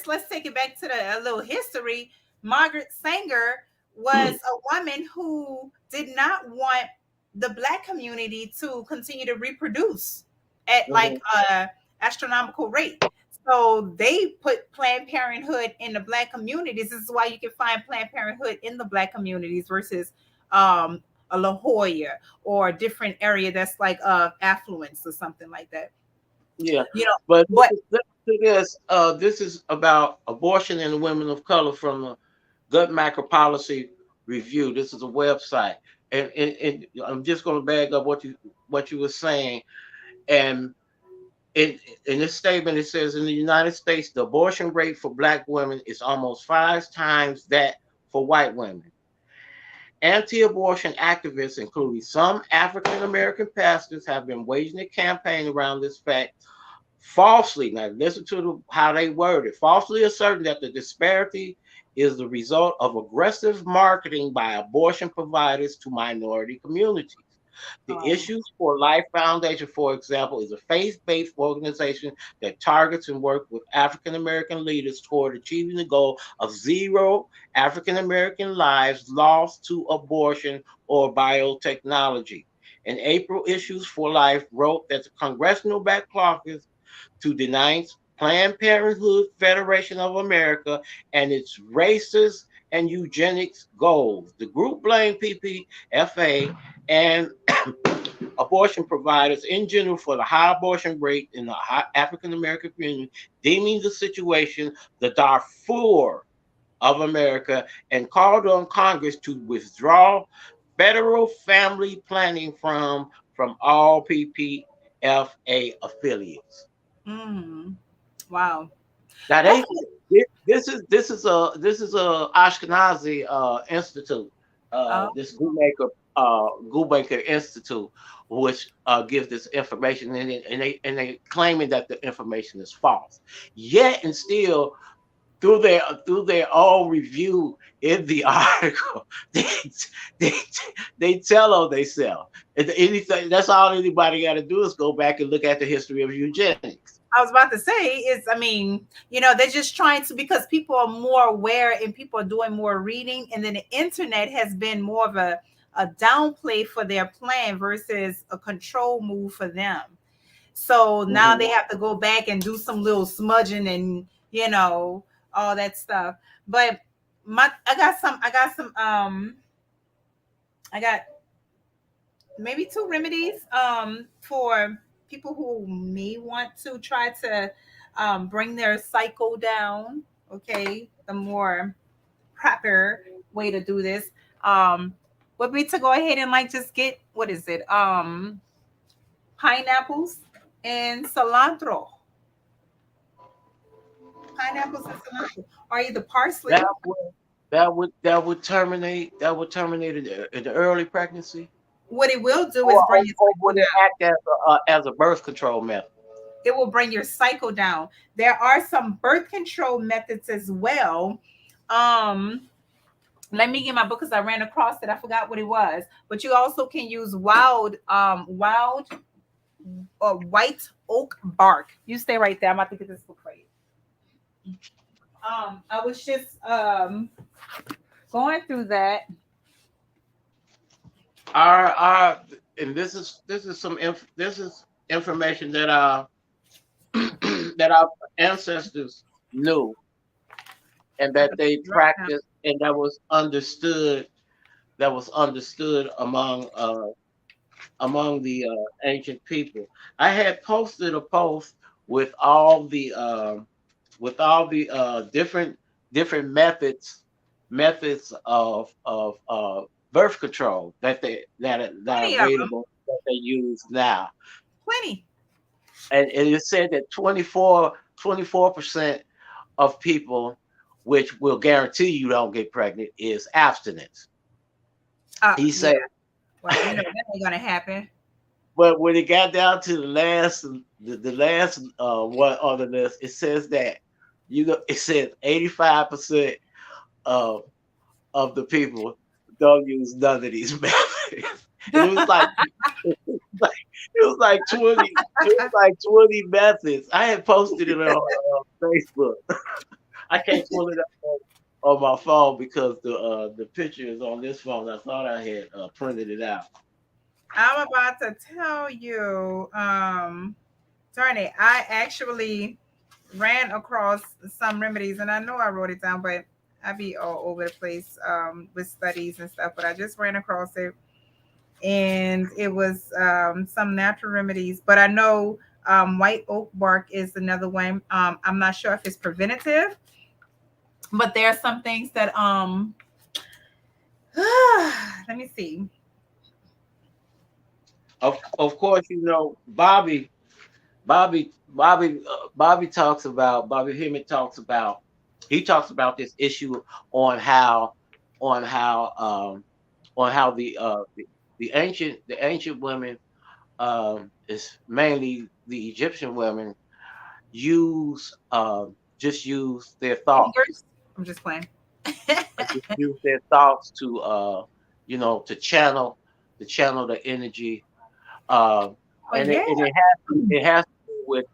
let's take it back to a little history. Margaret Sanger was a woman who did not want the black community to continue to reproduce at like mhm, a astronomical rate. So they put Planned Parenthood in the black communities. This is why you can find Planned Parenthood in the black communities versus a La Jolla or a different area that's like affluence or something like that. yeah. You know, But but this is about abortion and women of color from the Gut Macro Review. This is a website, and I'm just going to bag up what you were saying. And in this statement, it says in the United States, the abortion rate for black women is almost 5 times that for white women. Anti-abortion activists, including some African American pastors, have been waging a campaign around this fact, falsely, now listen to how they word it, falsely asserting that the disparity is the result of aggressive marketing by abortion providers to minority communities. The Issues for Life Foundation, for example, is a faith-based organization that targets and works with African American leaders toward achieving the goal of zero African American lives lost to abortion or biotechnology. In April, Issues for Life wrote that the Congressional Black Caucus to denounce Planned Parenthood Federation of America and its racist and eugenics goals. The group blamed PPFA and abortion providers in general for the high abortion rate in the African American community, deeming the situation the Darfur of America, and called on Congress to withdraw federal family planning from all PPFA affiliates. wow. Now That's this is a Ashkenazi institute, uh, this Gubaker Institute, which gives this information, and they claiming that the information is false. Yet and still, through their own review in the article, they they, they tell on themselves. Anything, that's all anybody got to do is go back and look at the history of eugenics. I was about to say is, I mean, they're just trying to, because people are more aware and people are doing more reading, and then the internet has been more of a downplay for their plan versus a control move for them. So now Mhm. they have to go back and do some little smudging and all that stuff. But I got maybe two remedies for people who may want to try to bring their cycle down. Okay, the more proper way to do this. would be to go ahead and like just get, what is it? Pineapples and cilantro. Pineapples and cilantro. Or either parsley. That would terminate in the early pregnancy, What it will do is bring your or cycle would it down. act as a birth control method? It will bring your cycle down. There are some birth control methods as well. Let me get my book because I ran across it. I forgot what it was. But you also can use wild white oak bark. You stay right there. I'm about to get this book for you. I was just going through that. Our and this is information that that our ancestors knew and that they practiced and that was understood among the ancient people. I had posted a post with all the different methods of birth control that are Plenty of them. available that they use now. Plenty. And it said that 24% of people, which will guarantee you don't get pregnant, is abstinence. He said, well, you know that ain't gonna happen. but when it got down to the last one on the list, it says that it says 85% of the people don't use none of these methods. It was like it was like 20 methods. I had posted it on Facebook. I can't pull it up on my phone because the picture is on this phone. I thought I had printed it out. I'm about to tell you, Tony, I actually ran across some remedies, and I know I wrote it down, but I be all over the place with studies and stuff. But I just ran across it, and it was some natural remedies. But I know white oak bark is another one. I'm not sure if it's preventative, but there are some things that let me see. Of course, you know, Bobby Hemmett talks about this issue on how the ancient women, is mainly the Egyptian women, just use their thoughts. I'm just playing. Just use their thoughts to to channel the energy. And it has to do with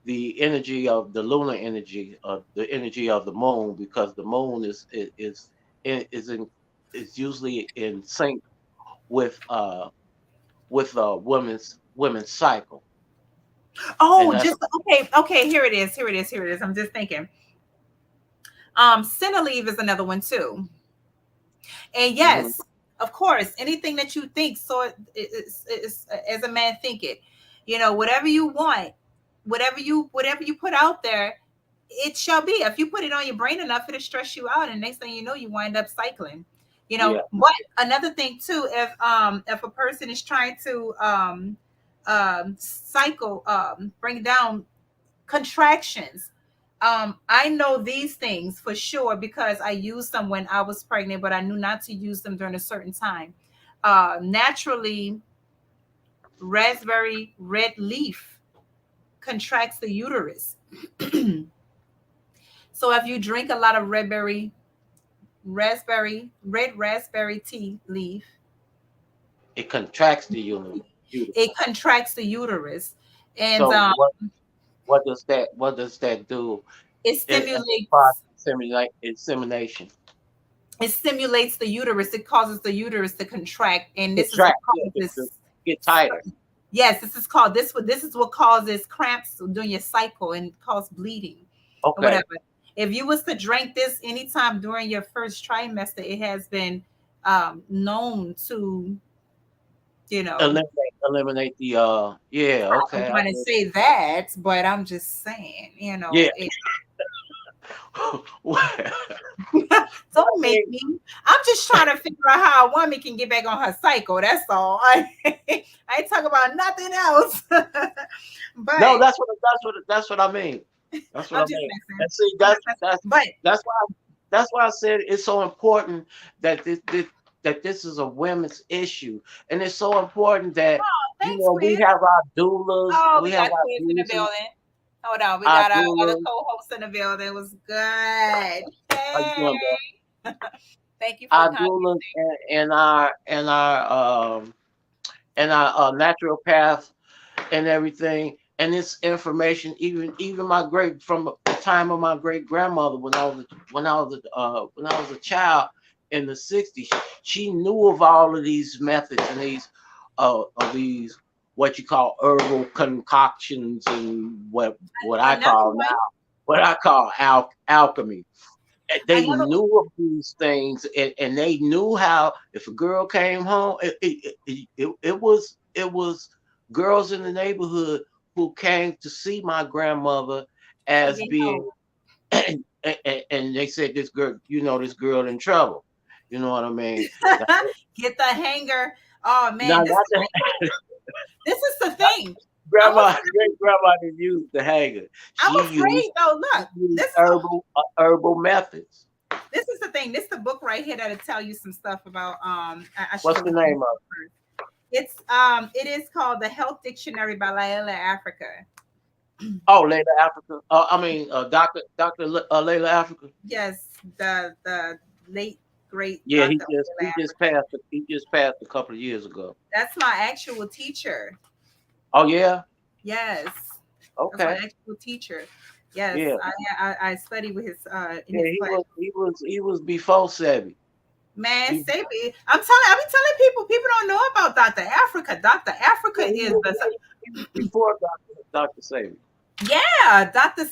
the energy of the lunar energy, the energy of the moon, because the moon is usually in sync with women's cycle. Oh, just okay. Here it is. I'm just thinking. Centileve is another one too. And yes, of course, anything that you think, so is as a man think it. You know, whatever you want, whatever you put out there, it shall be. If you put it on your brain enough, it'll stress you out, and next thing you know, you wind up cycling. You know, but another thing too, if a person is trying to cycle, bring down contractions. I know these things for sure because I used them when I was pregnant, but I knew not to use them during a certain time. Naturally, raspberry red leaf contracts the uterus. So if you drink a lot of red raspberry tea leaf, it contracts the uterus. It contracts the uterus. And so what does that do? It stimulates insemination. It stimulates the uterus. It causes the uterus to contract, and this is get tighter. Yes, this is what causes cramps during your cycle and cause bleeding. Okay. Or whatever. If you was to drink this anytime during your first trimester, it has been known to, eliminate the okay. I'm trying to say that, but I'm just saying, Yeah. So don't make me. I'm just trying to figure out how a woman can get back on her cycle. That's all. I ain't talking about nothing else. But No, that's what I mean. That's what I I'm just mean. messing. And see, But that's why I said it's so important that this is a women's issue, and it's so important that thanks, we Chris. have our doulas, Oh, we we have got our Chris in the doulas, building. Hold on, we our got our other doulas. co-host in the building. It was good. How you doing, bro? Thank you for Our coming. doulas and our naturopath and everything. And this information, even from the time of my great grandmother when I was a child in the '60s, she knew of all of these methods and these what you call herbal concoctions and what I call alchemy. And they Another knew of these things, and they knew how if a girl came home, it was girls in the neighborhood who came to see my grandmother as being, and they said this girl in trouble. You know what I mean? Get the hanger. Oh man, Now, this is the thing. great grandma didn't use the hanger. I'm She afraid used though. Look, this is herbal methods. this is the thing. This is the book right here that'll tell you some stuff about What's the name of it? It is called The Health Dictionary by Layla Africa. Oh, Layla Africa. Dr. Layla Africa. Yes, the late great. Yeah, Dr. he just passed. He just passed a couple of years ago. That's my actual teacher. Oh yeah. Yes. Okay. That's my actual teacher. Yes. Yeah. I studied with his he was before Sebi. Man, Sebi. I be telling people don't know about Dr. Africa. Dr. Africa is before Dr. Sebi. Yeah, Dr.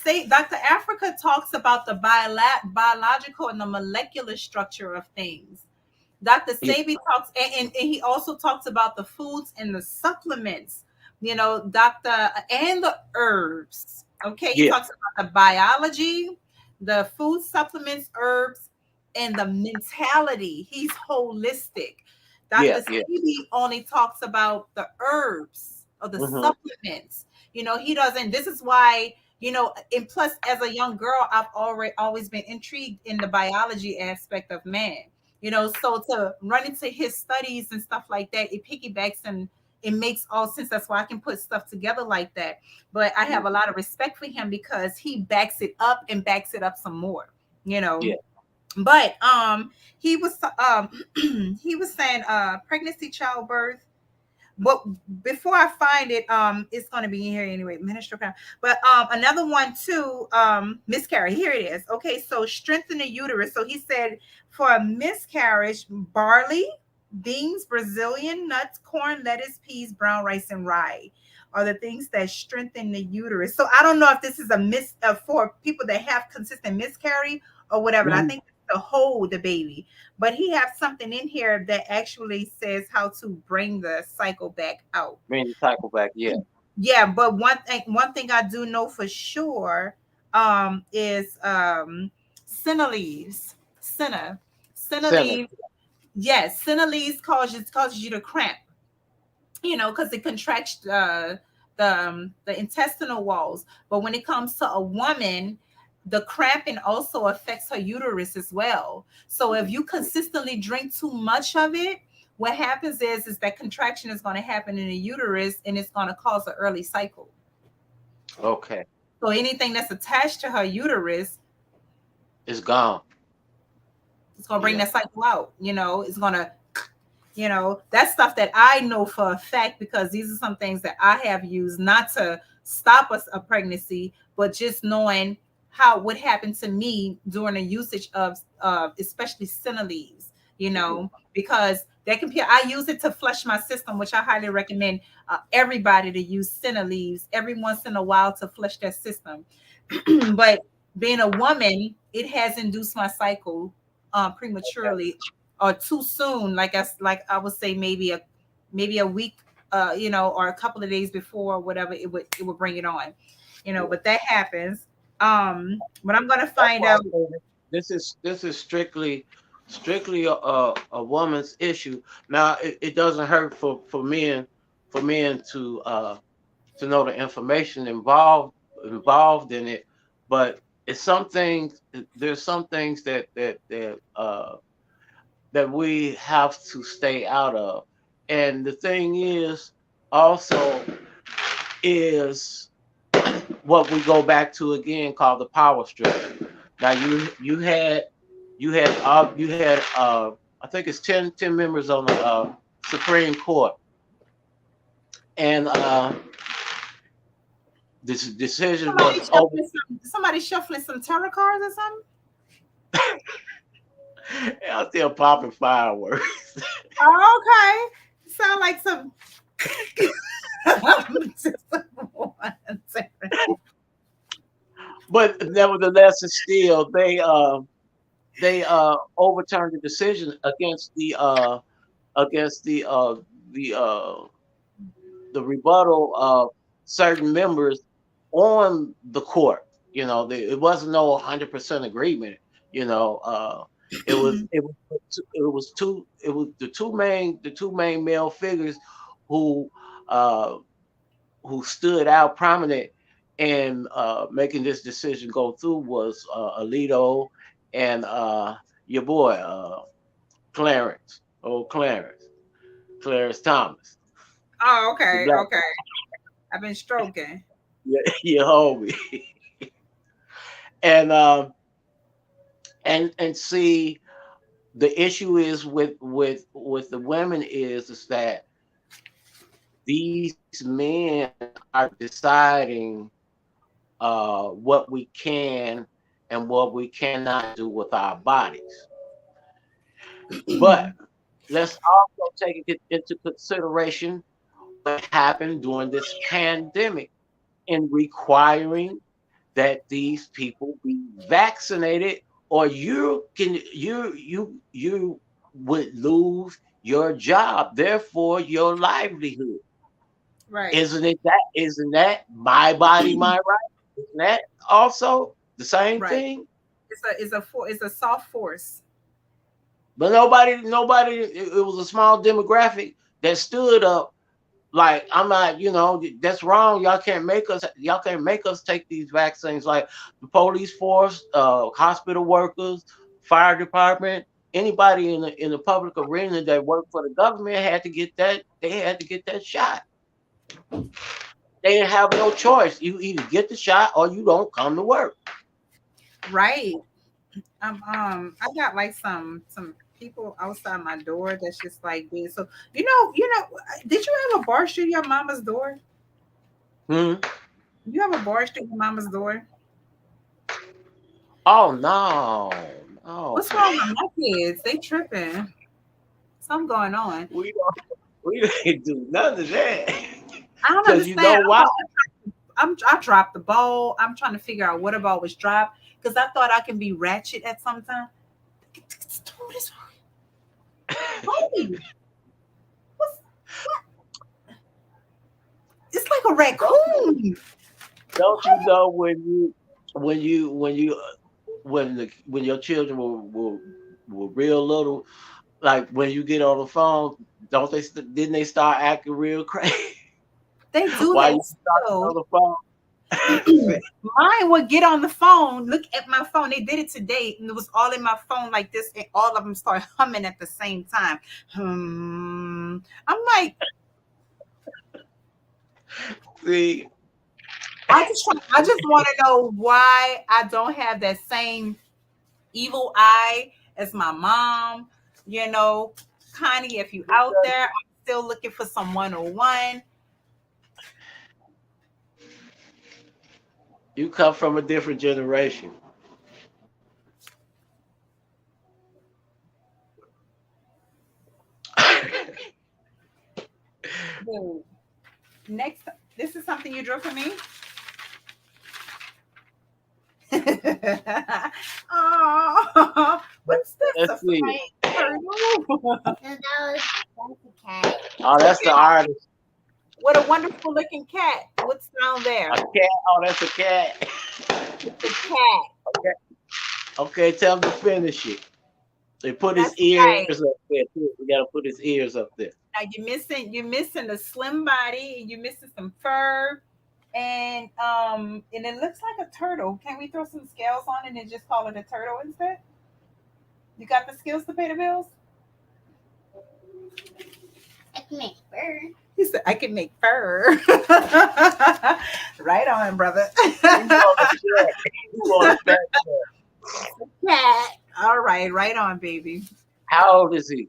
Africa talks about the biological and the molecular structure of things. Dr. Sebi talks, and he also talks about the foods and the supplements, and the herbs. Okay, he talks about the biology, the food supplements, herbs, and the mentality. He's holistic. Dr. Sebi only talks about the herbs or the supplements. He doesn't. This is why, and plus, as a young girl, I've always been intrigued in the biology aspect of man. So to run into his studies and stuff like that, it piggybacks and it makes all sense. That's why I can put stuff together like that. But I have a lot of respect for him because he backs it up and backs it up some more. Yeah. But he was saying pregnancy, childbirth. But before I find it, it's going to be in here anyway. Minister, but another one too, miscarriage. Here it is. Okay, so strengthen the uterus. So he said for a miscarriage, barley, beans, Brazilian nuts, corn, lettuce, peas, brown rice, and rye are the things that strengthen the uterus. So I don't know if this is for people that have consistent miscarriage or whatever. I think to hold the baby, but he has something in here that actually says how to bring the cycle back out. Bring the cycle back, yeah. But one thing I do know for sure is senna leaves. Senna leaves. Yes, senna leaves causes you to cramp. Because it contracts the intestinal walls. But when it comes to a woman, the cramping also affects her uterus as well. So if you consistently drink too much of it, what happens is that contraction is going to happen in the uterus and it's going to cause an early cycle. Okay. So anything that's attached to her uterus is gone. It's going to bring that cycle out. It's going to, that's stuff that I know for a fact because these are some things that I have used not to stop a pregnancy, but just knowing what happened to me during the usage of especially senna leaves, because I use it to flush my system, which I highly recommend everybody to use senna leaves every once in a while to flush their system. But being a woman, it has induced my cycle prematurely or too soon. Like I would say maybe a week, or a couple of days before, or whatever, it would bring it on, but that happens. But I'm gonna find out. This is strictly strictly a woman's issue. Now it doesn't hurt for men to know the information involved in it, but it's some things. There's some things that we have to stay out of, and the thing is also is what we go back to again called the power struggle. Now you had I think it's ten members on the Supreme Court, and this decision was over. Somebody shuffling some tarot cards or something. Out there popping fireworks. Oh, okay. Sound like some. But nevertheless, it's still they overturned the decision against the rebuttal of certain members on the court. You know, it wasn't no 100% agreement. You know, it was the two main male figures who stood out prominent in making this decision go through was Alito and your boy Clarence, Clarence Thomas. Oh, okay, okay. I've been stroking. Yeah, you homie. And see, the issue is with the women is that these men are deciding what we can and what we cannot do with our bodies. But let's also take it into consideration what happened during this pandemic in requiring that these people be vaccinated, or you would lose your job, therefore your livelihood. Right. Isn't that my body, my right? Isn't that also the same thing? It's a soft force. But nobody, it was a small demographic that stood up like, I'm not, that's wrong. Y'all can't make us take these vaccines. Like the police force, hospital workers, fire department, anybody in the public arena that worked for the government had to get that shot. They didn't have no choice. You either get the shot or you don't come to work. Right. I got like some people outside my door that's just like being so. You know. Did you have a barge through your mama's door? You have a barge through your mama's door? Oh no. What's wrong with my kids? They tripping. Something going on. We didn't do none of that. I don't understand. You know why? I dropped the ball. I'm trying to figure out what the ball was dropped because I thought I can be ratchet at some time. Hey, what? It's like a raccoon. Don't you know when your children were real little, like when you get on the phone, didn't they start acting real crazy? They do Why that you still on the phone? Mine would get on the phone, look at my phone. They did it today, and it was all in my phone like this, and all of them start humming at the same time. I'm like, see, I just want to know why I don't have that same evil eye as my mom. Connie, if you out there, I'm still looking for some 101. You come from a different generation. Next, this is something you drew for me. Oh, what's this? Let's see. Oh, that's the artist. what a wonderful looking cat. What's down there? A cat. Oh, that's a cat. It's a cat. Okay, tell him to finish it. They put his That's right. ears up there too. We gotta put his ears up there. Now you're missing the slim body, and you're missing some fur, and it looks like a turtle. Can we throw some scales on it and just call it a turtle instead? You got the skills to pay the bills? I can make fur. He said, I can make fur. Right on, brother. You want that? Cat. All right on, baby. How old is he?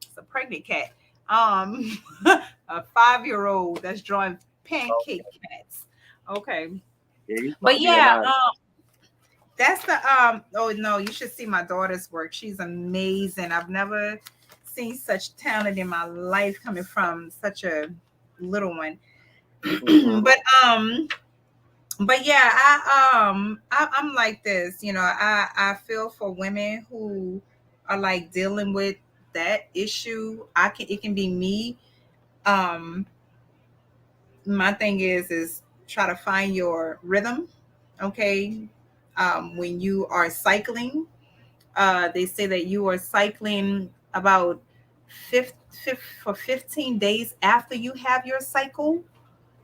It's a pregnant cat. A 5-year-old that's drawing pancake cats. Okay. Yeah, he's But probably yeah, alive. that's the oh no, you should see my daughter's work. She's amazing. I've never seen such talent in my life coming from such a little one. Mhm. But yeah, I'm like this, I feel for women who are like dealing with that issue. It can be me. Um my thing is try to find your rhythm, okay? When you are cycling, they say that you are cycling about for 15 days after you have your cycle.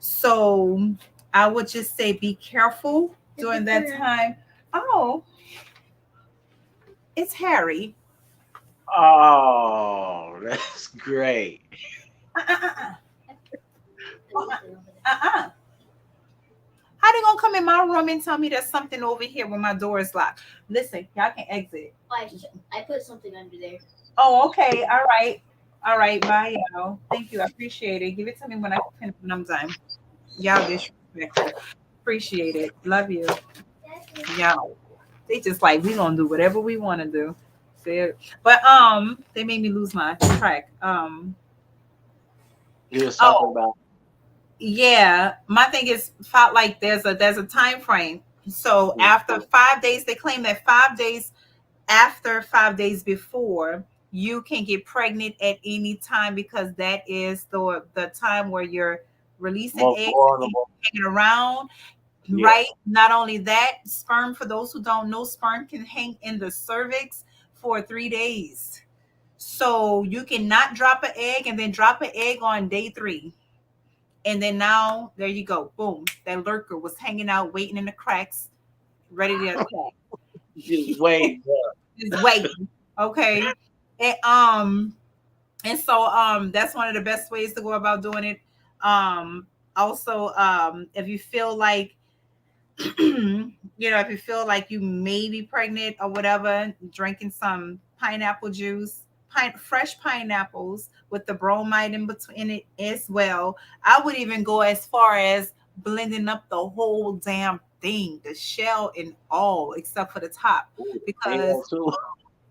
So I would just say be careful during that time. Oh, it's Harry. Oh, that's great. Uh-uh. How they gonna come in my room and tell me there's something over here when my door is locked? Listen, y'all can exit. I put something under there. Oh, okay. All right. Bye, y'all. Thank you. I appreciate it. Give it to me when I'm done. Y'all disrespectful. Appreciate it. Love you. Y'all. They just like we gonna do whatever we want to do. But they made me lose my track. You was talking Oh, about. yeah. My thing is felt like there's a time frame. So after 5 days, they claim that 5 days after 5 days before, you can get pregnant at any time because that is the time where you're releasing More eggs and vulnerable. hanging around. Yeah. Right. Not only that, sperm, for those who don't know, sperm can hang in the cervix for 3 days. So you cannot drop an egg and then drop an egg on day 3. And then now there you go. Boom. That lurker was hanging out, waiting in the cracks, ready to attack. Just wait. Just waiting. Okay. And so that's one of the best ways to go about doing it. Also, if you feel like if you feel like you may be pregnant or whatever, drinking some pineapple juice, fresh pineapples with the bromide in between it as well. I would even go as far as blending up the whole damn thing, the shell and all, except for the top, because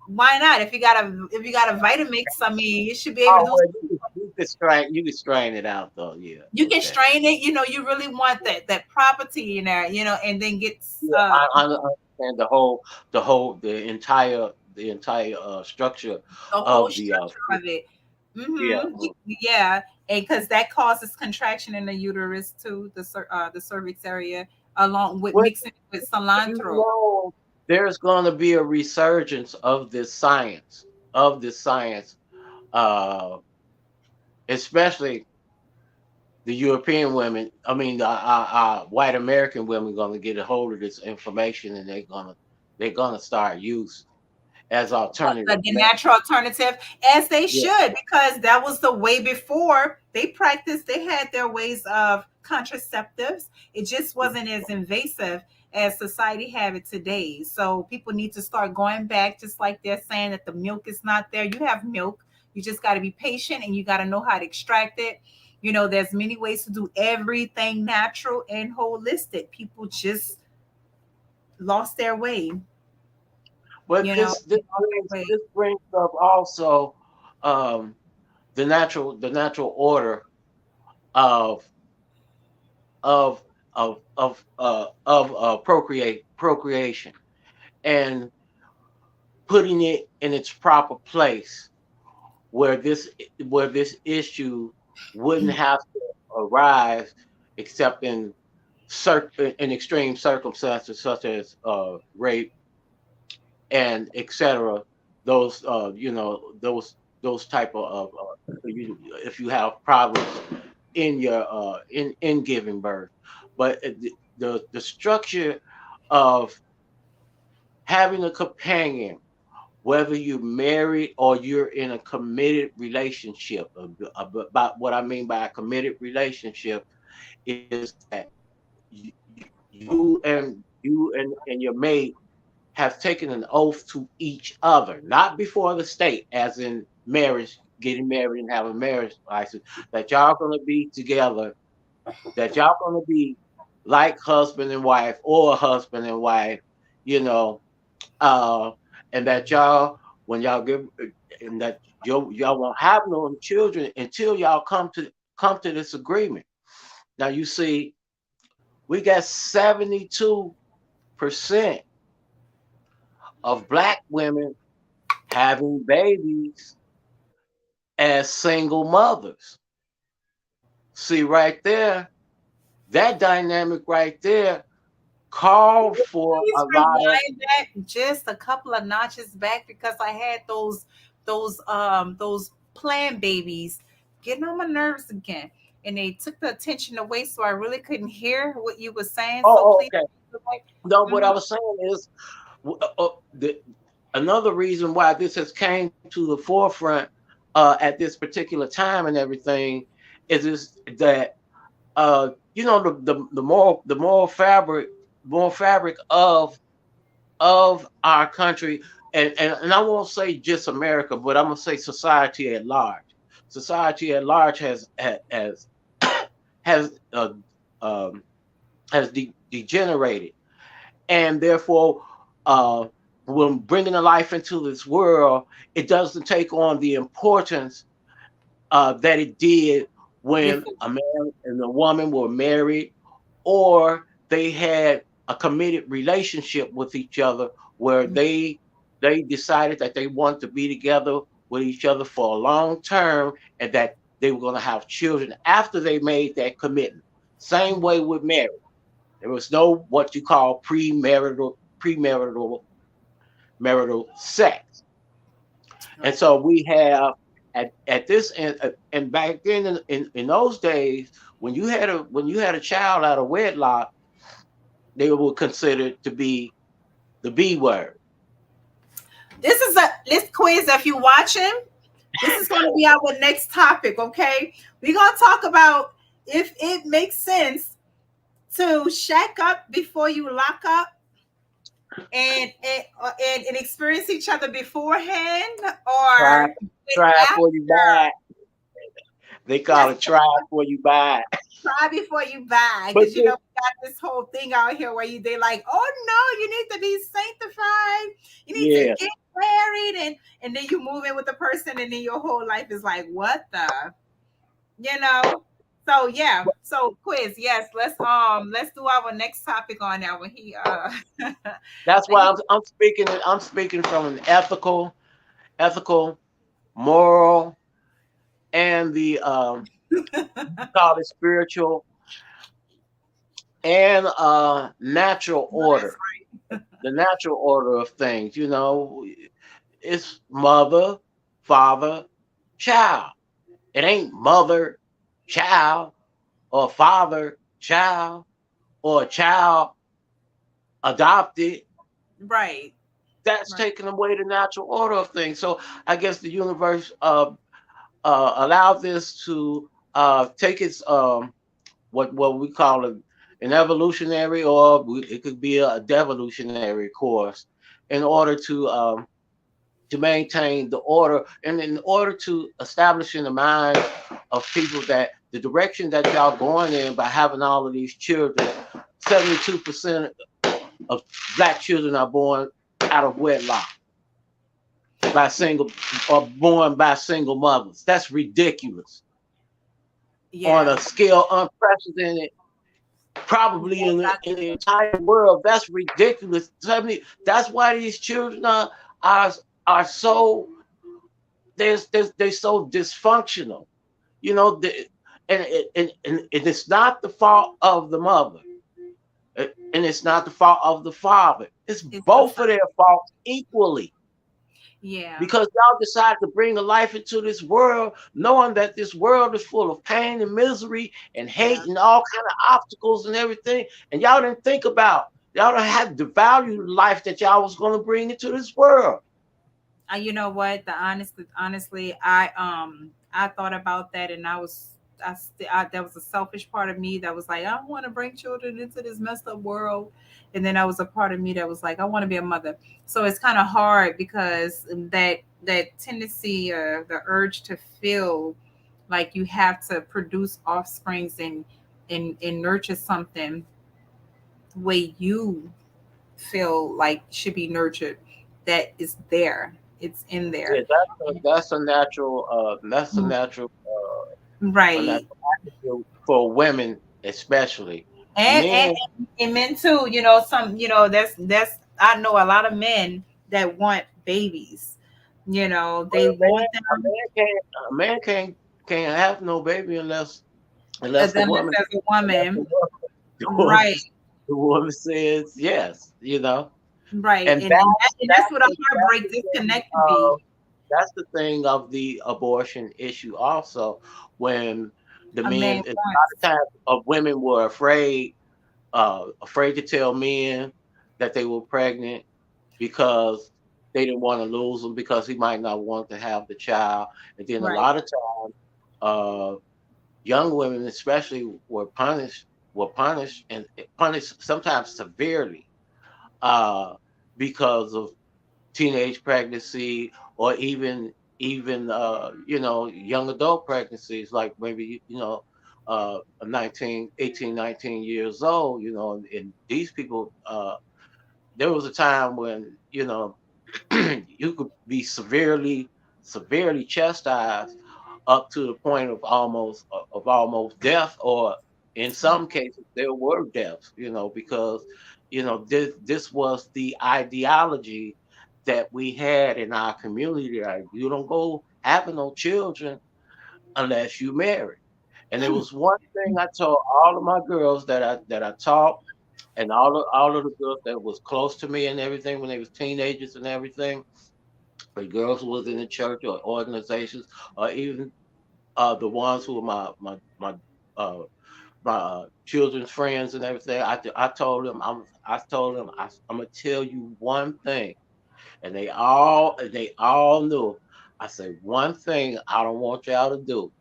why not? If you got a Vitamix, I mean, you should be able to do. You can strain it out though. Yeah, You can strain it. You really want that property in there. And then get. I understand the entire structure The whole of structure of it. Yeah. Yeah, and because that causes contraction in the uterus too, the cervix area, along with mixing it with cilantro. There's going to be a resurgence of this science, especially the European women. I mean, white American women are going to get a hold of this information, and they're gonna start using as alternative. The natural alternative, as they should, because that was the way before. They practiced. They had their ways of contraceptives. It just wasn't as invasive as society have it today. So people need to start going back, just like they're saying that the milk is not there. You have milk. You just got to be patient, and you got to know how to extract it. There's many ways to do everything natural and holistic. People just lost their way. But this brings up also the natural order of procreation, and putting it in its proper place where this issue wouldn't have to arise except in extreme circumstances such as rape and etc. you know, those type of if you have problems in your in giving birth. But the structure of having a companion, whether you're married or you're in a committed relationship, about what I mean by a committed relationship is that you, you and your mate have taken an oath to each other, not before the state, as in marriage, getting married and having marriage license, that y'all gonna be together, that y'all gonna be like husband and wife or husband and wife, you know, uh, and that y'all, when y'all give, and that y'all won't have no children until y'all come to this agreement. Now you see, we got 72% of black women having babies as single mothers. See right there, that dynamic right there called for Please a lot of. rewind that just a couple of notches back because I had those planned babies getting on my nerves again. And they took the attention away, so I really couldn't hear what you were saying. So Oh, please, okay. No, what I mhm. was saying is another reason why this has came to the forefront at this particular time and everything is that you know the moral fabric of our country, and I won't say just America, but I'm gonna say society at large. Society at large has um, degenerated, and therefore, uh, when bringing a life into this world, it doesn't take on the importance that it did when Before. a man and a woman were married, or they had a committed relationship with each other, where they decided that they wanted to be together with each other for a long term, and that they were going to have children after they made that commitment. Same way with marriage. There was no what you call premarital sex. And so we have at this and back then in those days, when you had a child out of wedlock, they were considered to be the B word. This is this quiz. If you watching, this is going to be our next topic. Okay, we're going to talk about if it makes sense to shack up before you lock up and experience each other beforehand Try or try after. before you buy. They call Yes, it try before you buy. try before you buy, But because you know we got this whole thing out here where they like, oh no, you need to be sanctified, you need to yeah, get married, and then you move in with the person, and then your whole life is like, what the, you know. So yeah, so quiz, yes, let's do our next topic on that when he that's when why he I'm speaking from an ethical, moral, and the call it spiritual and natural no, that's order. The natural order of things, you know, it's mother, father, child. It ain't mother, child, or father, child, or child adopted. right, That's right. taking away the natural order of things. So I guess the universe allowed this to take its what we call an evolutionary, or it could be a devolutionary course, in order to maintain the order, and in order to establish in the mind of people that the direction that y'all going in by having all of these children, 72% of black children are born out of wedlock by single, or born by single mothers. That's ridiculous on Yeah, a scale unprecedented, probably yes, in the entire world. That's ridiculous. That's why these children are are so they're so dysfunctional. You know, and it's not the fault of the mother, and it's not the fault of the father. It's it's the both of their faults equally. Yeah. because y'all decided to bring a life into this world, knowing that this world is full of pain and misery and hate and all kind of obstacles and everything. And y'all didn't think about, y'all don't have the value of life that y'all was going to bring into this world. You know what? Honestly, I thought about that, and that was a selfish part of me that was like, I want to bring children into this messed up world, and then I was a part of me that was like, I want to be a mother. So it's kind of hard because that tendency, the urge to feel like you have to produce offsprings and nurture something way you feel like should be nurtured, that is there. It's in Yeah, there. that's a natural that's a Right. natural attitude for women especially. and and, Men, and men too, some, that's I know a lot of men that want babies, they a man, want a them man can't a man can't have no baby unless the unless woman as a unless woman. the woman, Right. the woman says yes, Right. and And that's what a that's heartbreak the thing disconnect can be. that's the thing of the abortion issue also, when the A man men, a lot wants. of times of women were afraid to tell men that they were pregnant because they didn't want to lose him because he might not want to have the child. And then a Right. lot of times, uh, young women especially were punished and punished sometimes severely uh, because of teenage pregnancy or even young adult pregnancies, like maybe 19 18 19 years old, and these people, there was a time when you could be severely chastised up to the point of almost death, or in some cases there were deaths, because this was the ideology that we had in our community. Like, you don't go having no children unless you marry. And there was one thing I told all of my girls that I taught, and all of the girls that was close to me and everything when they was teenagers and everything, the girls who was in the church or organizations, or even the ones who were uh, my children's friends and everything. I told them I'm gonna tell you one thing, and they all knew. I said one thing I don't want y'all to do,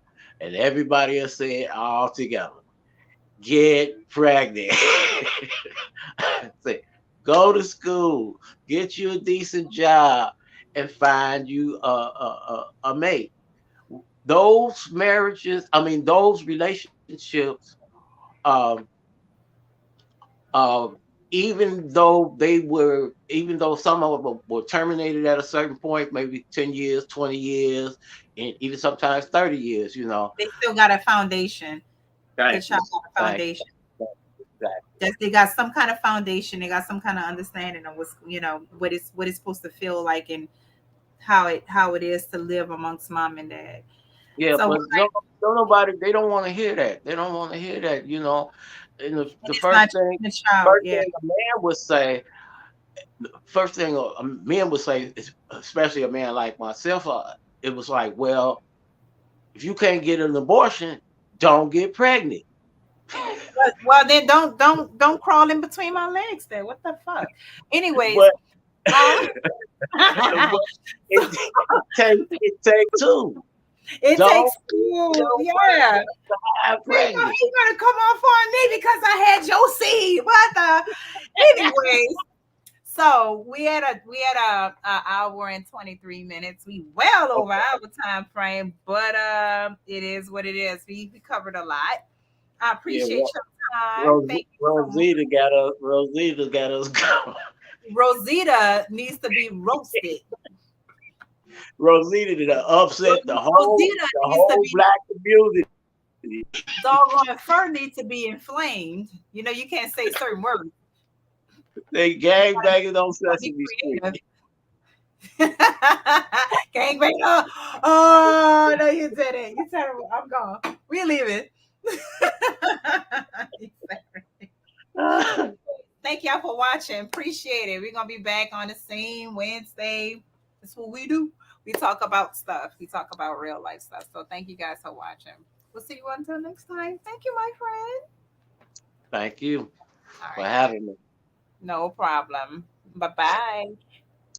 and everybody else said all together: get pregnant. Say, go to school, get you a decent job, and find you a mate. Those marriages, I mean, those relationships, um, um, even though some of them were terminated at a certain point, maybe 10 years, 20 years, and even sometimes 30 years, They still got a foundation. The Thank you. child got a Thank foundation. you. Exactly. They got some kind of foundation. They got some kind of understanding of what it's supposed to feel like, and how it is to live amongst mom and dad. Yeah, So but don't nobody, they don't want to hear that. They don't want to hear that. And the it's not first thing, the child. first Yeah. thing a man would say, first thing men would say, especially a man like myself, it was like, well, if you can't get an abortion, don't get pregnant. Well, then don't crawl in between my legs. Then what the fuck? Anyways, But, um, but it takes two. it Don't takes two. don't Yeah. get pregnant. He's gonna come off on me because I had your seed. What the? Anyways, so we had a hour and 23 minutes. We well over our time frame, but it is what it is. We covered a lot. I Yeah, appreciate your time. Thank you so much. Rosita got us going. Rosita needs to be roasted. Rosita did upset the whole Rosita needs to be black community. doggone fur needs to be inflamed. You can't say certain words. They gang banging on Be Sesame Street. creative. Gangbang. Oh no, you did it. You terrible. I'm gone. We leaving. Thank y'all for watching. Appreciate it. We're gonna be back on the same Wednesday, It's what we do. We talk about stuff. We talk about real life stuff. So thank you guys for watching. We'll see you until next time. Thank you, my friend. Thank you All for right. having me. No problem. Bye bye.